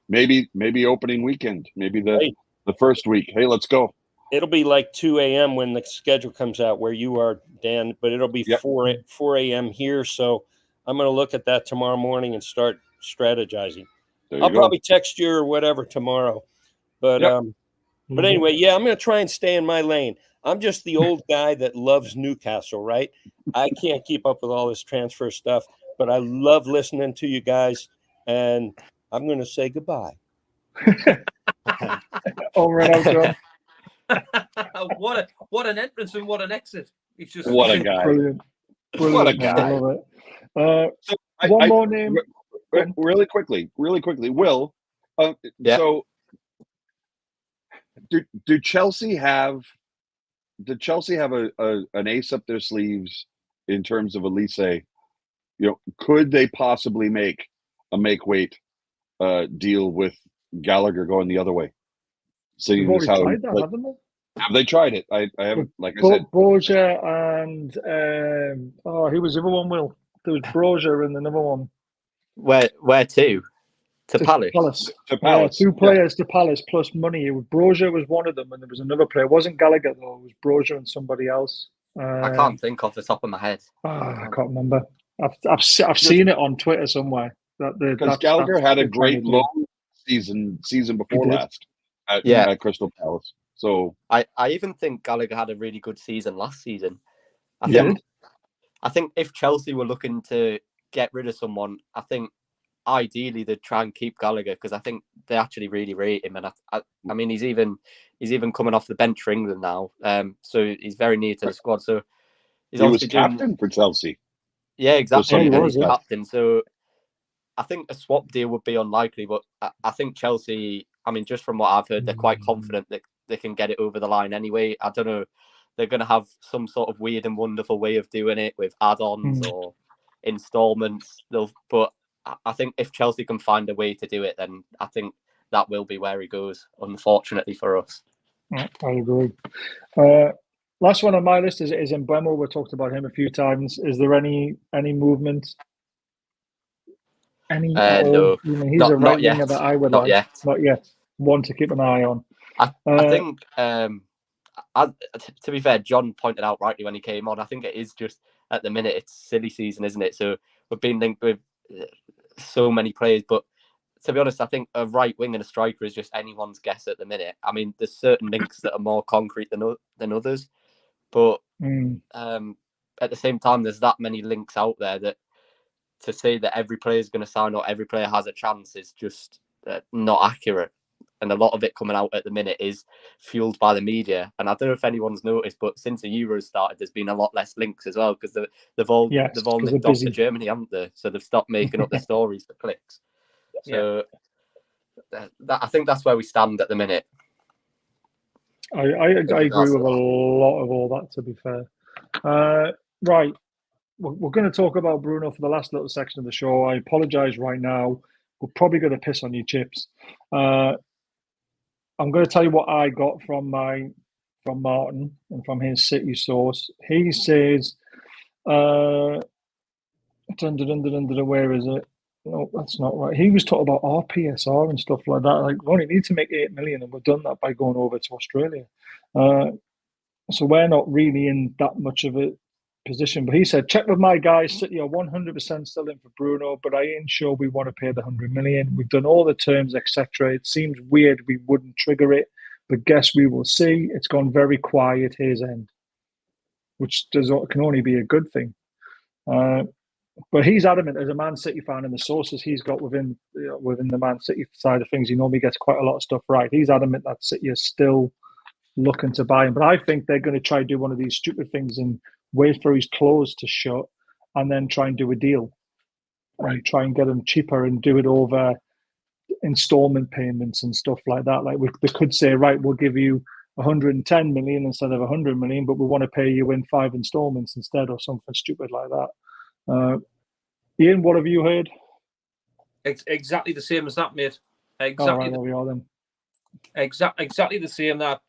Maybe opening weekend, maybe the first week. Hey, let's go. It'll be like 2 a.m. when the schedule comes out where you are, Dan, but it'll be 4 a.m. here. So I'm going to look at that tomorrow morning and start strategizing. I'll probably text you or whatever tomorrow. But anyway, I'm going to try and stay in my lane. I'm just the old guy that loves Newcastle, right? I can't keep up with all this transfer stuff, but I love listening to you guys, and I'm going to say goodbye. Over and out, John. What an entrance and what an exit. It's just what a guy. Brilliant. What a guy. I love it. One more name. Really quickly. Will, so do Chelsea have an ace up their sleeves in terms of Elise? You know, could they possibly make a make-weight deal with Gallagher going the other way? They've already tried that, haven't they? Have they tried it? I haven't. Like I said, Brozier and who was the other one? Will, there was Brozier and another one. Where to? To Palace. To Palace. Yeah, 2 players to Palace plus money. Brozier was one of them, and there was another player. It wasn't Gallagher though. It was Brozier and somebody else. I can't think off the top of my head. I can't remember. I've seen it on Twitter somewhere. Because Gallagher had a great loan season before last at Crystal Palace. So I even think Gallagher had a really good season last season. I think if Chelsea were looking to get rid of someone, I think ideally they'd try and keep Gallagher because I think they actually really rate him. And I mean, he's even coming off the bench for England now. So he's very near to the squad. So he was captain for Chelsea. Yeah, exactly. He was captain. So I think a swap deal would be unlikely, but I think Chelsea, I mean, just from what I've heard, they're quite confident that they can get it over the line anyway. I don't know. They're going to have some sort of weird and wonderful way of doing it with add-ons or installments. But I think if Chelsea can find a way to do it, then I think that will be where he goes, unfortunately for us. I agree. Last one on my list is Mbeumo. We've talked about him a few times. Is there any movement? No, he's a right winger that I would like. Not yet. One to keep an eye on. I think, to be fair, John pointed out rightly when he came on, I think it is just, at the minute, it's silly season, isn't it? So we've been linked with so many players, but to be honest, I think a right wing and a striker is just anyone's guess at the minute. I mean, there's certain links that are more concrete than others, but at the same time, there's that many links out there that to say that every player is going to sign or every player has a chance is just not accurate. And a lot of it coming out at the minute is fueled by the media. And I don't know if anyone's noticed, but since the Euros started, there's been a lot less links as well, because they've all nicked off to Germany, haven't they? So they've stopped making up their stories for clicks. So I think that's where we stand at the minute. I agree with a lot of all that, to be fair. Right. We're going to talk about Bruno for the last little section of the show. I apologise right now. We're probably going to piss on you, Chips. I'm going to tell you what I got from Martin and from his City source. He says, where is it? No, that's not right. He was talking about RPSR and stuff like that. Like, we only need to make 8 million, and we've done that by going over to Australia. So we're not really in that much of a position. But he said, check with my guys. City are 100% still in for Bruno, but I ain't sure we want to pay the 100 million. We've done all the terms, etc. It seems weird we wouldn't trigger it, but guess we will see. It's gone very quiet his end, which can only be a good thing. But he's adamant, as a Man City fan, and the sources he's got within the Man City side of things, he normally gets quite a lot of stuff right. He's adamant that City is still looking to buy him. But I think they're going to try to do one of these stupid things and wait for his close to shut and then try and do a deal. Right. And try and get him cheaper and do it over installment payments and stuff like that. Like they could say, right, we'll give you 110 million instead of 100 million, but we want to pay you in 5 installments instead, or something stupid like that. Ian, what have you heard? Exactly the same as that, mate. Exactly. All right, there we are then. Exactly the same. That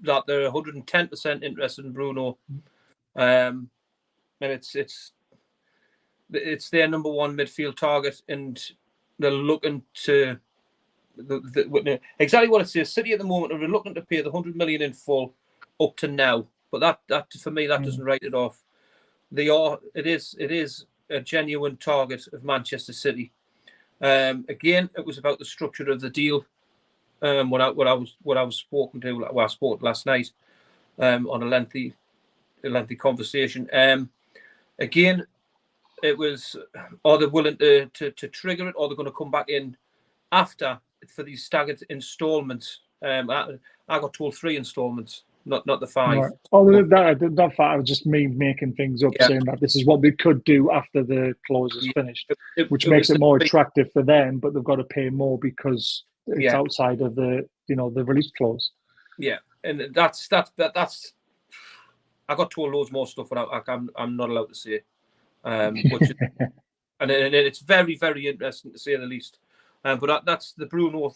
they're 110% interested in Bruno, and it's their number one midfield target, and they're looking to exactly what it says. City at the moment are reluctant to pay the 100 million in full up to now, but that for me that doesn't write it off. It is a genuine target of Manchester City. Again, it was about the structure of the deal. What I was spoken to, I spoke last night on a lengthy conversation. Again, it was, are they willing to trigger it, or they're going to come back in after for these staggered installments? I got told 3 installments, not the 5. Right. Oh, that fact was just me making things up, saying that this is what we could do after the clause is finished, which makes it more attractive for them, but they've got to pay more because it's outside of the the release clause. Yeah, and that's. I got told loads more stuff, but I'm not allowed to say. Which is, and it's very, very interesting to say the least. But that's the Bruno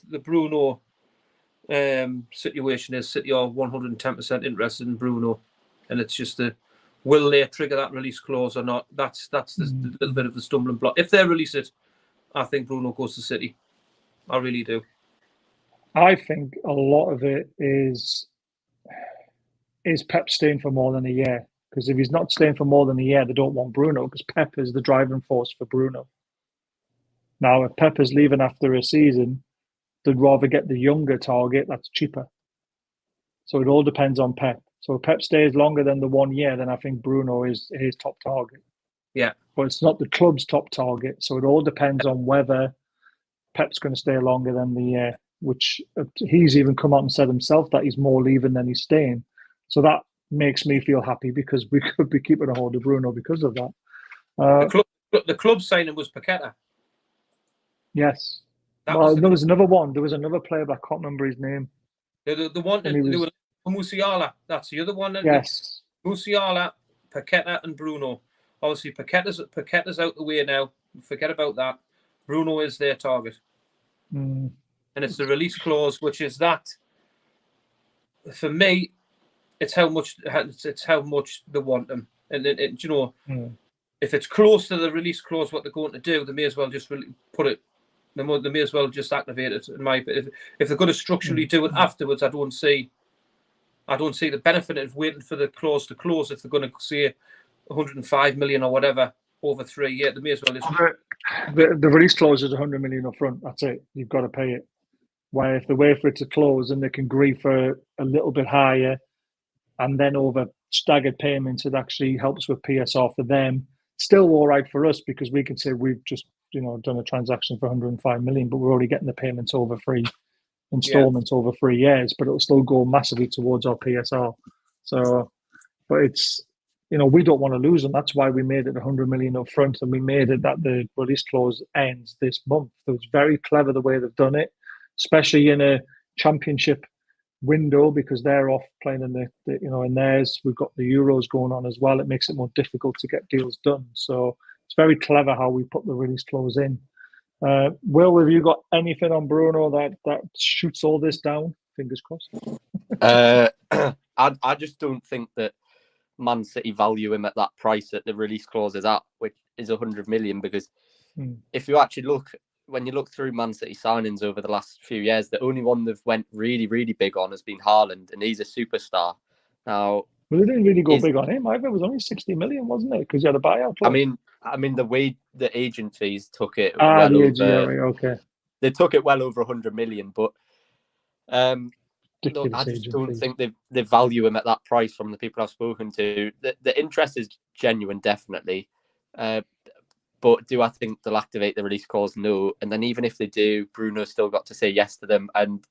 situation. Is City are 110% interested in Bruno, and it's just will they trigger that release clause or not? That's the little bit of the stumbling block. If they release it, I think Bruno goes to City. I really do. I think a lot of it is Pep staying for more than a year. Because if he's not staying for more than a year, they don't want Bruno, because Pep is the driving force for Bruno. Now, if Pep is leaving after a season, they'd rather get the younger target that's cheaper. So it all depends on Pep. So if Pep stays longer than the 1 year, then I think Bruno is his top target. Yeah. But it's not the club's top target. So it all depends on whether Pep's going to stay longer than the year, which he's even come out and said himself that he's more leaving than he's staying. So that makes me feel happy, because we could be keeping a hold of Bruno because of that. The club signing was Paqueta. Yes. There was another one. There was another player, but I can't remember his name. The one that was Musiala. That's the other one. Yes. Musiala, Paqueta, and Bruno. Obviously, Paqueta's out the way now. Forget about that. Bruno is their target, and it's the release clause, which is that. For me, it's how much they want them, and if it's close to the release clause, what they're going to do, they may as well just put it They may as well just activate it. In my opinion, if they're going to structurally do it afterwards, I don't see the benefit of waiting for the clause to close. If they're going to say 105 million or whatever over 3 years, they may as well just. The release clause is 100 million up front. That's it. You've got to pay it. Where if they wait for it to close and they can agree for a little bit higher, and then over staggered payments, it actually helps with PSR for them. Still all right for us because we can say we've just done a transaction for 105 million, but we're already getting the payments over 3 installments over 3 years, but it'll still go massively towards our PSR. So, but it's we don't want to lose them. That's why we made it 100 million up front, and we made it that the release clause ends this month. So it's very clever the way they've done it, especially in a championship window because they're off playing in theirs. We've got the Euros going on as well. It makes it more difficult to get deals done. So it's very clever how we put the release clause in. Will, have you got anything on Bruno that shoots all this down? Fingers crossed. I just don't think that Man City value him at that price that the release clause is at, which is 100 million. Because if you actually when you look through Man City signings over the last few years, the only one they've went really, really big on has been Haaland, and he's a superstar. Now, well, they didn't really go big on him. I think it was only 60 million, wasn't it? Because you had a buyout clause. I mean, the way the agent fees took it they took it well over 100 million, but look, I just don't think they value him at that price from the people I've spoken to. The interest is genuine, definitely. But do I think they'll activate the release clause? No. And then even if they do, Bruno's still got to say yes to them. And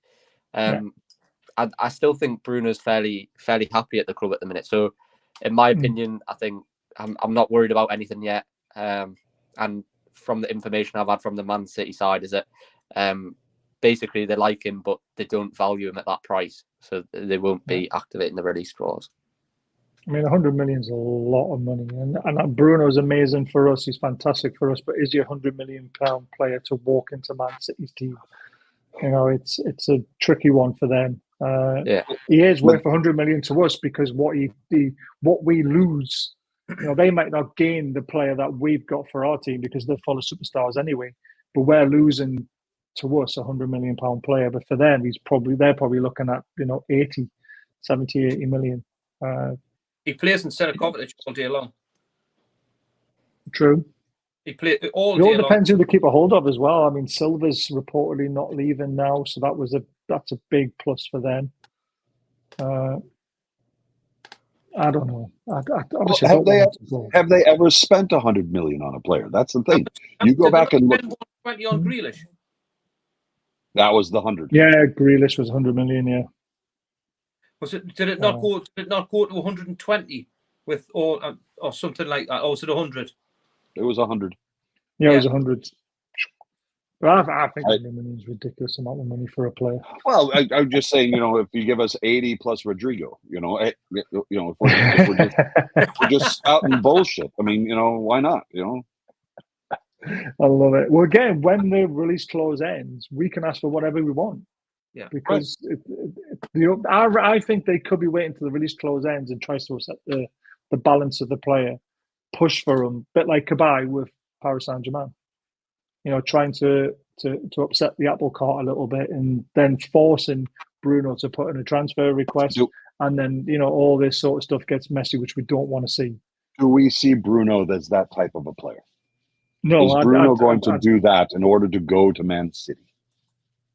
I still think Bruno's fairly happy at the club at the minute. So in my opinion, I think I'm not worried about anything yet. And from the information I've had from the Man City side is that basically they like him, but they don't value him at that price. So they won't be activating the release clause. I mean, 100 million is a lot of money, and Bruno's amazing for us. He's fantastic for us, but is he £100 million player to walk into Man City's team? It's a tricky one for them. He is worth 100 million to us because what we lose, they might not gain the player that we've got for our team because they're full of superstars anyway. But we're losing to us £100 million player, but for them, they're probably looking at 80 million. He plays instead of Kovacic all day long. True. He plays all day long. It all depends who they keep a hold of as well. I mean, Silva's reportedly not leaving now, so that's a big plus for them. I don't know. Have they ever spent 100 million on a player? That's the thing. You go back and look. 20 on Grealish. That was the 100. Yeah, Grealish was 100 million. Yeah. Was it? Did it not go? Did it not go to 120 with or something like that? Or was it 100? It was 100. Yeah, it was 100. But I think 100 million is a ridiculous amount of money for a player. Well, I'm just saying, if you give us 80 plus Rodrigo, if we're just spouting bullshit. I mean, why not? I love it. Well, again, when the release clause ends, we can ask for whatever we want. Yeah, because I think they could be waiting till the release clause ends and tries to upset the balance of the player, push for him, a bit like Kabay with Paris Saint-Germain. Trying to upset the apple cart a little bit and then forcing Bruno to put in a transfer request, and then all this sort of stuff gets messy, which we don't want to see. Do we see Bruno as that type of a player? No, is Bruno going to do that in order to go to Man City?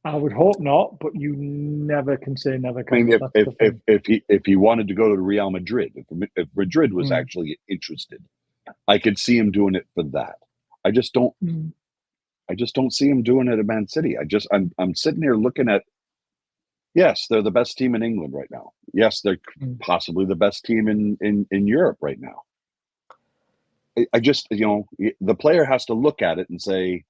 I would hope not, but you never can say never. I mean, if he wanted to go to Real Madrid, if Madrid was actually interested, I could see him doing it for that. I just don't see him doing it at Man City. I'm sitting here looking at. Yes, they're the best team in England right now. Yes, they're possibly the best team in Europe right now. I just the player has to look at it and say,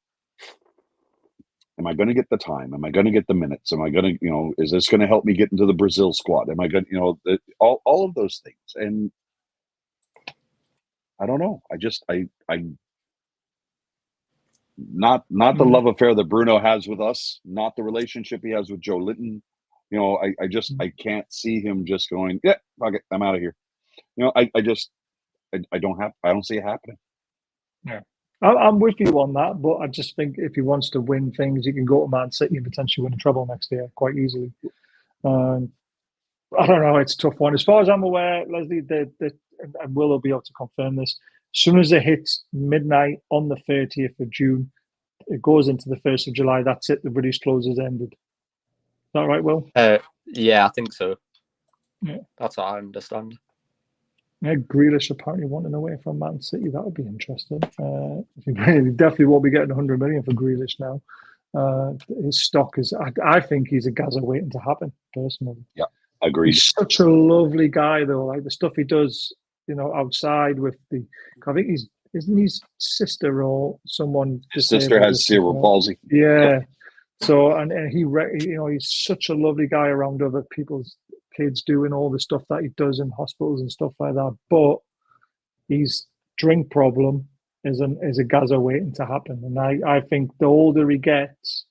am I going to get the time? Am I going to get the minutes? Am I going to, is this going to help me get into the Brazil squad? Am I going to, all of those things? And I don't know. I not the love affair that Bruno has with us, not the relationship he has with Joe Linton. I can't see him just going, yeah, fuck it, I'm out of here. I don't see it happening. Yeah. I'm with you on that, but I just think if he wants to win things, he can go to Man City and potentially win a treble next year quite easily. I don't know. It's a tough one. As far as I'm aware, Leslie, and Will be able to confirm this. As soon as it hits midnight on the 30th of June, it goes into the 1st of July. That's it. The British closes ended. Is that right, Will? Yeah, I think so. Yeah. That's what I understand. Yeah, Grealish apparently wanting away from Man City. That would be interesting. He definitely won't be getting 100 million for Grealish now. His stock is. I think he's a Gaza waiting to happen. Personally, yeah, agreed. He's such a lovely guy, though. Like the stuff he does, outside with the. I think isn't his sister or someone. His sister has cerebral palsy. Yeah. So and he's such a lovely guy around other people's kids, doing all the stuff that he does in hospitals and stuff like that. But his drink problem is a Gaza waiting to happen. And I think the older he gets,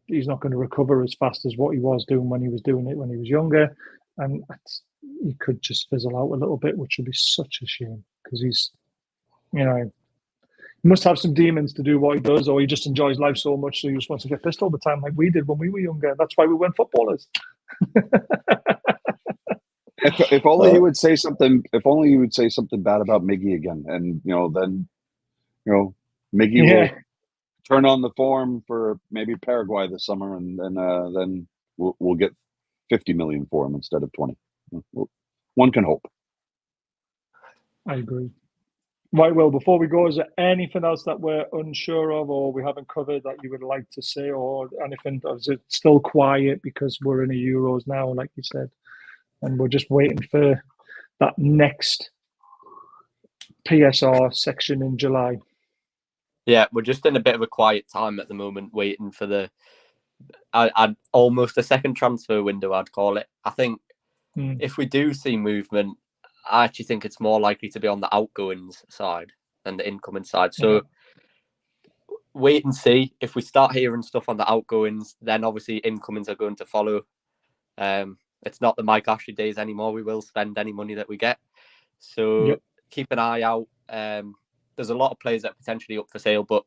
he's not going to recover as fast as what he was doing when he was doing it when he was younger. And he could just fizzle out a little bit, which would be such a shame because he's, he must have some demons to do what he does, or he just enjoys life so much so he just wants to get pissed all the time like we did when we were younger. That's why we weren't footballers. If only he would say something. If only he would say something bad about Miggy again, and then Miggy will turn on the form for maybe Paraguay this summer, and then we'll get 50 million for him instead of 20. One can hope. I agree. Right, Will, before we go, is there anything else that we're unsure of or we haven't covered that you would like to say, or anything? Or is it still quiet because we're in the Euros now, like you said, and we're just waiting for that next PSR section in July? Yeah, we're just in a bit of a quiet time at the moment, waiting for I'd almost a second transfer window, I'd call it. I think if we do see movement, I actually think it's more likely to be on the outgoings side than the incoming side. So wait and see. If we start hearing stuff on the outgoings, then obviously incomings are going to follow. It's not the Mike Ashley days anymore. We will spend any money that we get. So keep an eye out. There's a lot of players that are potentially up for sale, but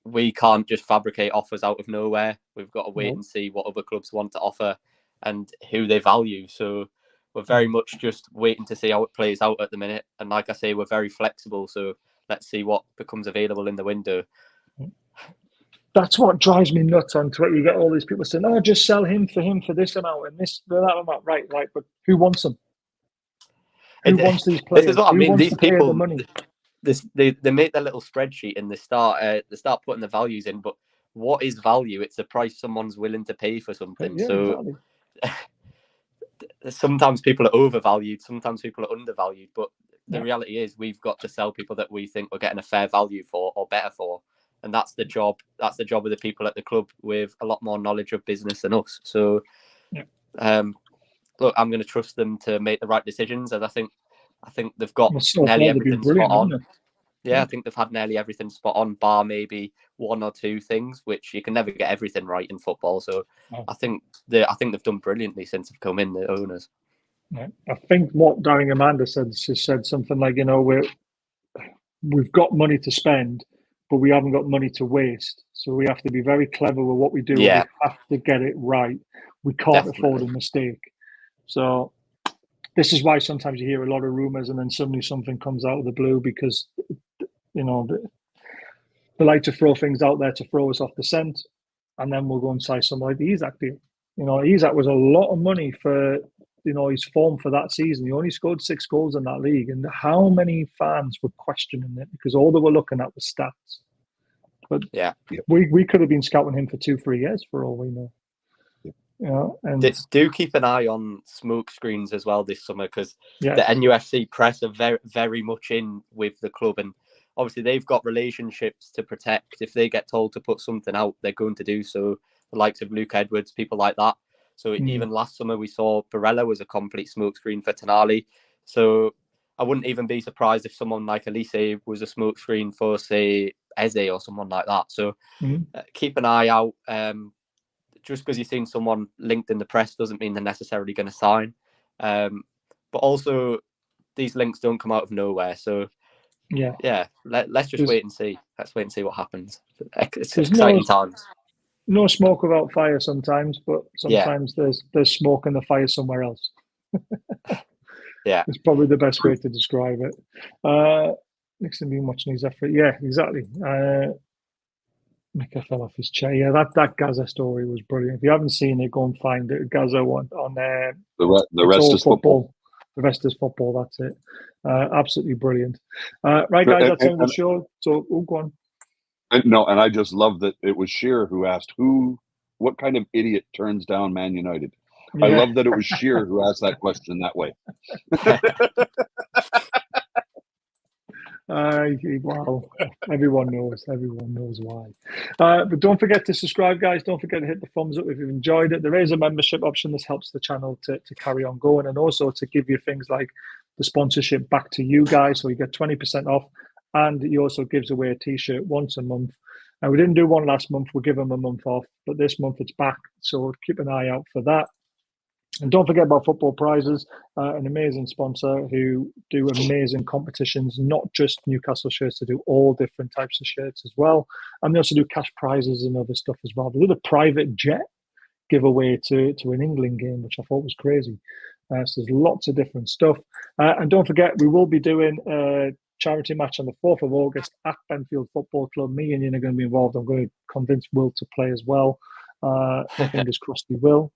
we can't just fabricate offers out of nowhere. We've got to wait and see what other clubs want to offer and who they value. So we're very much just waiting to see how it plays out at the minute. And like I say, we're very flexible. So let's see what becomes available in the window. That's what drives me nuts on Twitter. You get all these people saying, "Oh, just sell him for this amount and this for that amount." Right, but who wants them? Who wants these players? This is what I mean. These people, the money? They make their little spreadsheet and they start putting the values in. But what is value? It's the price someone's willing to pay for something. Yeah, so. Exactly. Sometimes people are overvalued, sometimes people are undervalued, but the reality is we've got to sell people that we think we're getting a fair value for or better for, and that's the job of the people at the club with a lot more knowledge of business than us. So look, I'm going to trust them to make the right decisions, and I think they've got nearly everything spot on. I think they've had nearly everything spot on, bar maybe one or two things, which you can never get everything right in football. So I think they've done brilliantly since they've come in, the owners. Yeah. I think what Darren Amanda said something like, we've got money to spend, but we haven't got money to waste. So we have to be very clever with what we do. Yeah. We have to get it right. We can't afford a mistake. So this is why sometimes you hear a lot of rumours and then suddenly something comes out of the blue because, they like to throw things out there to throw us off the scent, and then we'll go and sign something like the Isak deal. Isak was a lot of money for, his form for that season. He only scored 6 goals in that league, and how many fans were questioning it because all they were looking at was stats. But we could have been scouting him for 2-3 years for all we know. And do keep an eye on smoke screens as well this summer because the NUFC press are very, very much in with the club, and obviously they've got relationships to protect. If they get told to put something out, they're going to do so. The likes of Luke Edwards, people like that. So even last summer we saw Barella was a complete smokescreen for Tonali. So I wouldn't even be surprised if someone like Elise was a smokescreen for, say, Eze or someone like that. So keep an eye out. Just because you've seen someone linked in the press doesn't mean they're necessarily going to sign. But also, these links don't come out of nowhere. So Yeah. Let's just wait and see. Let's wait and see what happens. It's exciting times. No smoke without fire sometimes, but sometimes there's smoke in the fire somewhere else. Yeah, it's probably the best way to describe it. Next to me watching his effort. Yeah, exactly. Mika fell off his chair. Yeah, that Gaza story was brilliant. If you haven't seen it, go and find it. Gaza one on there. The rest is football. The rest is football. That's it. Absolutely brilliant. Right, guys, that's the end of the show. So, go on. And I just love that it was Shearer who asked what kind of idiot turns down Man United. Yeah. I love that it was Shearer who asked that question that way. Wow, everyone knows why. But don't forget to subscribe, guys. Don't forget to hit the thumbs up if you've enjoyed it. There is a membership option. This helps the channel to carry on going, and also to give you things like the sponsorship back to you guys, so you get 20% off, and he also gives away a t-shirt once a month. And we didn't do one last month. We'll give them a month off, but this month it's back, so keep an eye out for that. And don't forget about Football Prizes, an amazing sponsor who do amazing competitions, not just Newcastle shirts, they do all different types of shirts as well. And they also do cash prizes and other stuff as well. They did a private jet giveaway to an England game, which I thought was crazy. So there's lots of different stuff. And don't forget, we will be doing a charity match on the 4th of August at Benfield Football Club. Me and you are going to be involved. I'm going to convince Will to play as well. Fingers crossed he will.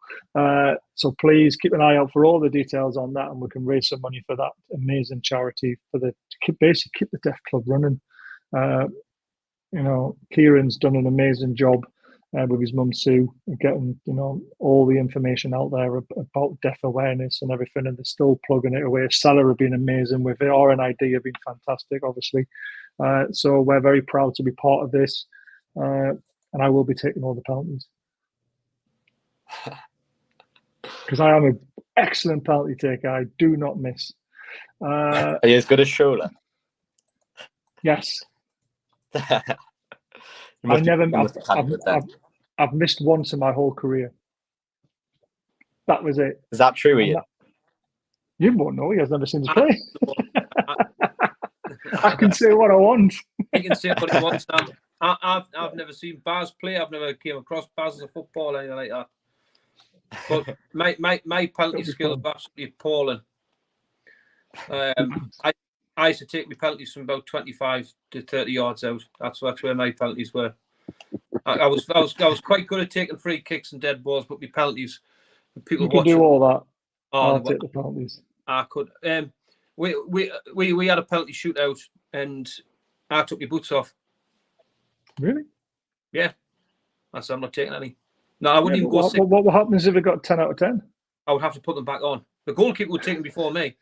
So please keep an eye out for all the details on that, and we can raise some money for that amazing charity to keep the Deaf Club running. Kieran's done an amazing job with his mum Sue, getting all the information out there about deaf awareness and everything, and they're still plugging it away. Salah have been amazing with it. R&ID have been fantastic, obviously. So we're very proud to be part of this, and I will be taking all the penalties. Because I am an excellent penalty taker. I do not miss. Are you as good as Shola? Yes. I've missed once in my whole career. That was it. Is that true, Ian? You won't know. He has never seen us play. I can say what I want. He can say what he wants. I've never seen Baz play. I've never came across Baz as a footballer, anything like that. But my penalty skill is absolutely appalling. I used to take my penalties from about 25 to 30 yards out. That's where my penalties were. I was quite good at taking free kicks and dead balls, but my penalties, people you can do all that. I'll take the penalties. I could. We had a penalty shootout, and I took my boots off. Really? Yeah. I said I'm not taking any. No, I wouldn't even go. What happens if it got 10 out of 10? I would have to put them back on. The goalkeeper would take them before me.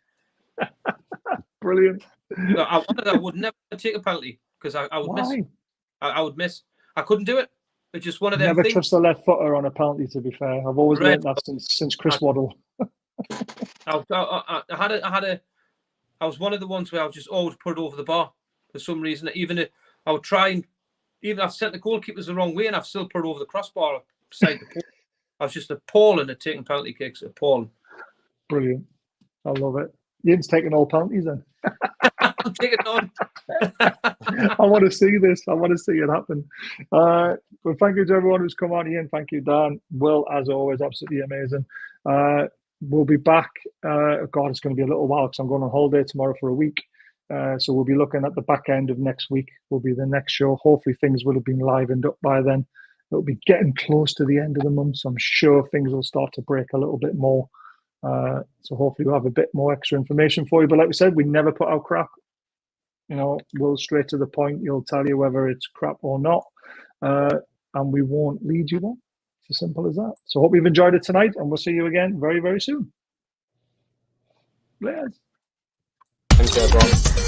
Brilliant. No, I would never take a penalty because I would miss. I would miss. I couldn't do it. It's just one of them. Never trust the left footer on a penalty. To be fair, I've always learned that since Chris Waddle. I was one of the ones where I would just always put it over the bar for some reason. Even if I would try and I've sent the goalkeepers the wrong way and I've still put it over the crossbar beside the post. I was just appalling at taking penalty kicks. Appalling. Brilliant. I love it. Ian's taking all penalties then. I'm taking it on. I want to see this. I want to see it happen. Well, thank you to everyone who's come on. Ian, thank you, Dan. Will, as always, absolutely amazing. We'll be back. God, it's going to be a little while because I'm going on holiday tomorrow for a week. So we'll be looking at the back end of next week. Will be the next show. Hopefully things will have been livened up by then. It'll be getting close to the end of the month, so I'm sure things will start to break a little bit more. So hopefully we'll have a bit more extra information for you. But like we said, we never put out crap. We'll straight to the point. He'll tell you whether it's crap or not. And we won't lead you there. It's as simple as that. So hope you've enjoyed it tonight, and we'll see you again very, very soon. Yes. Thank you, everyone.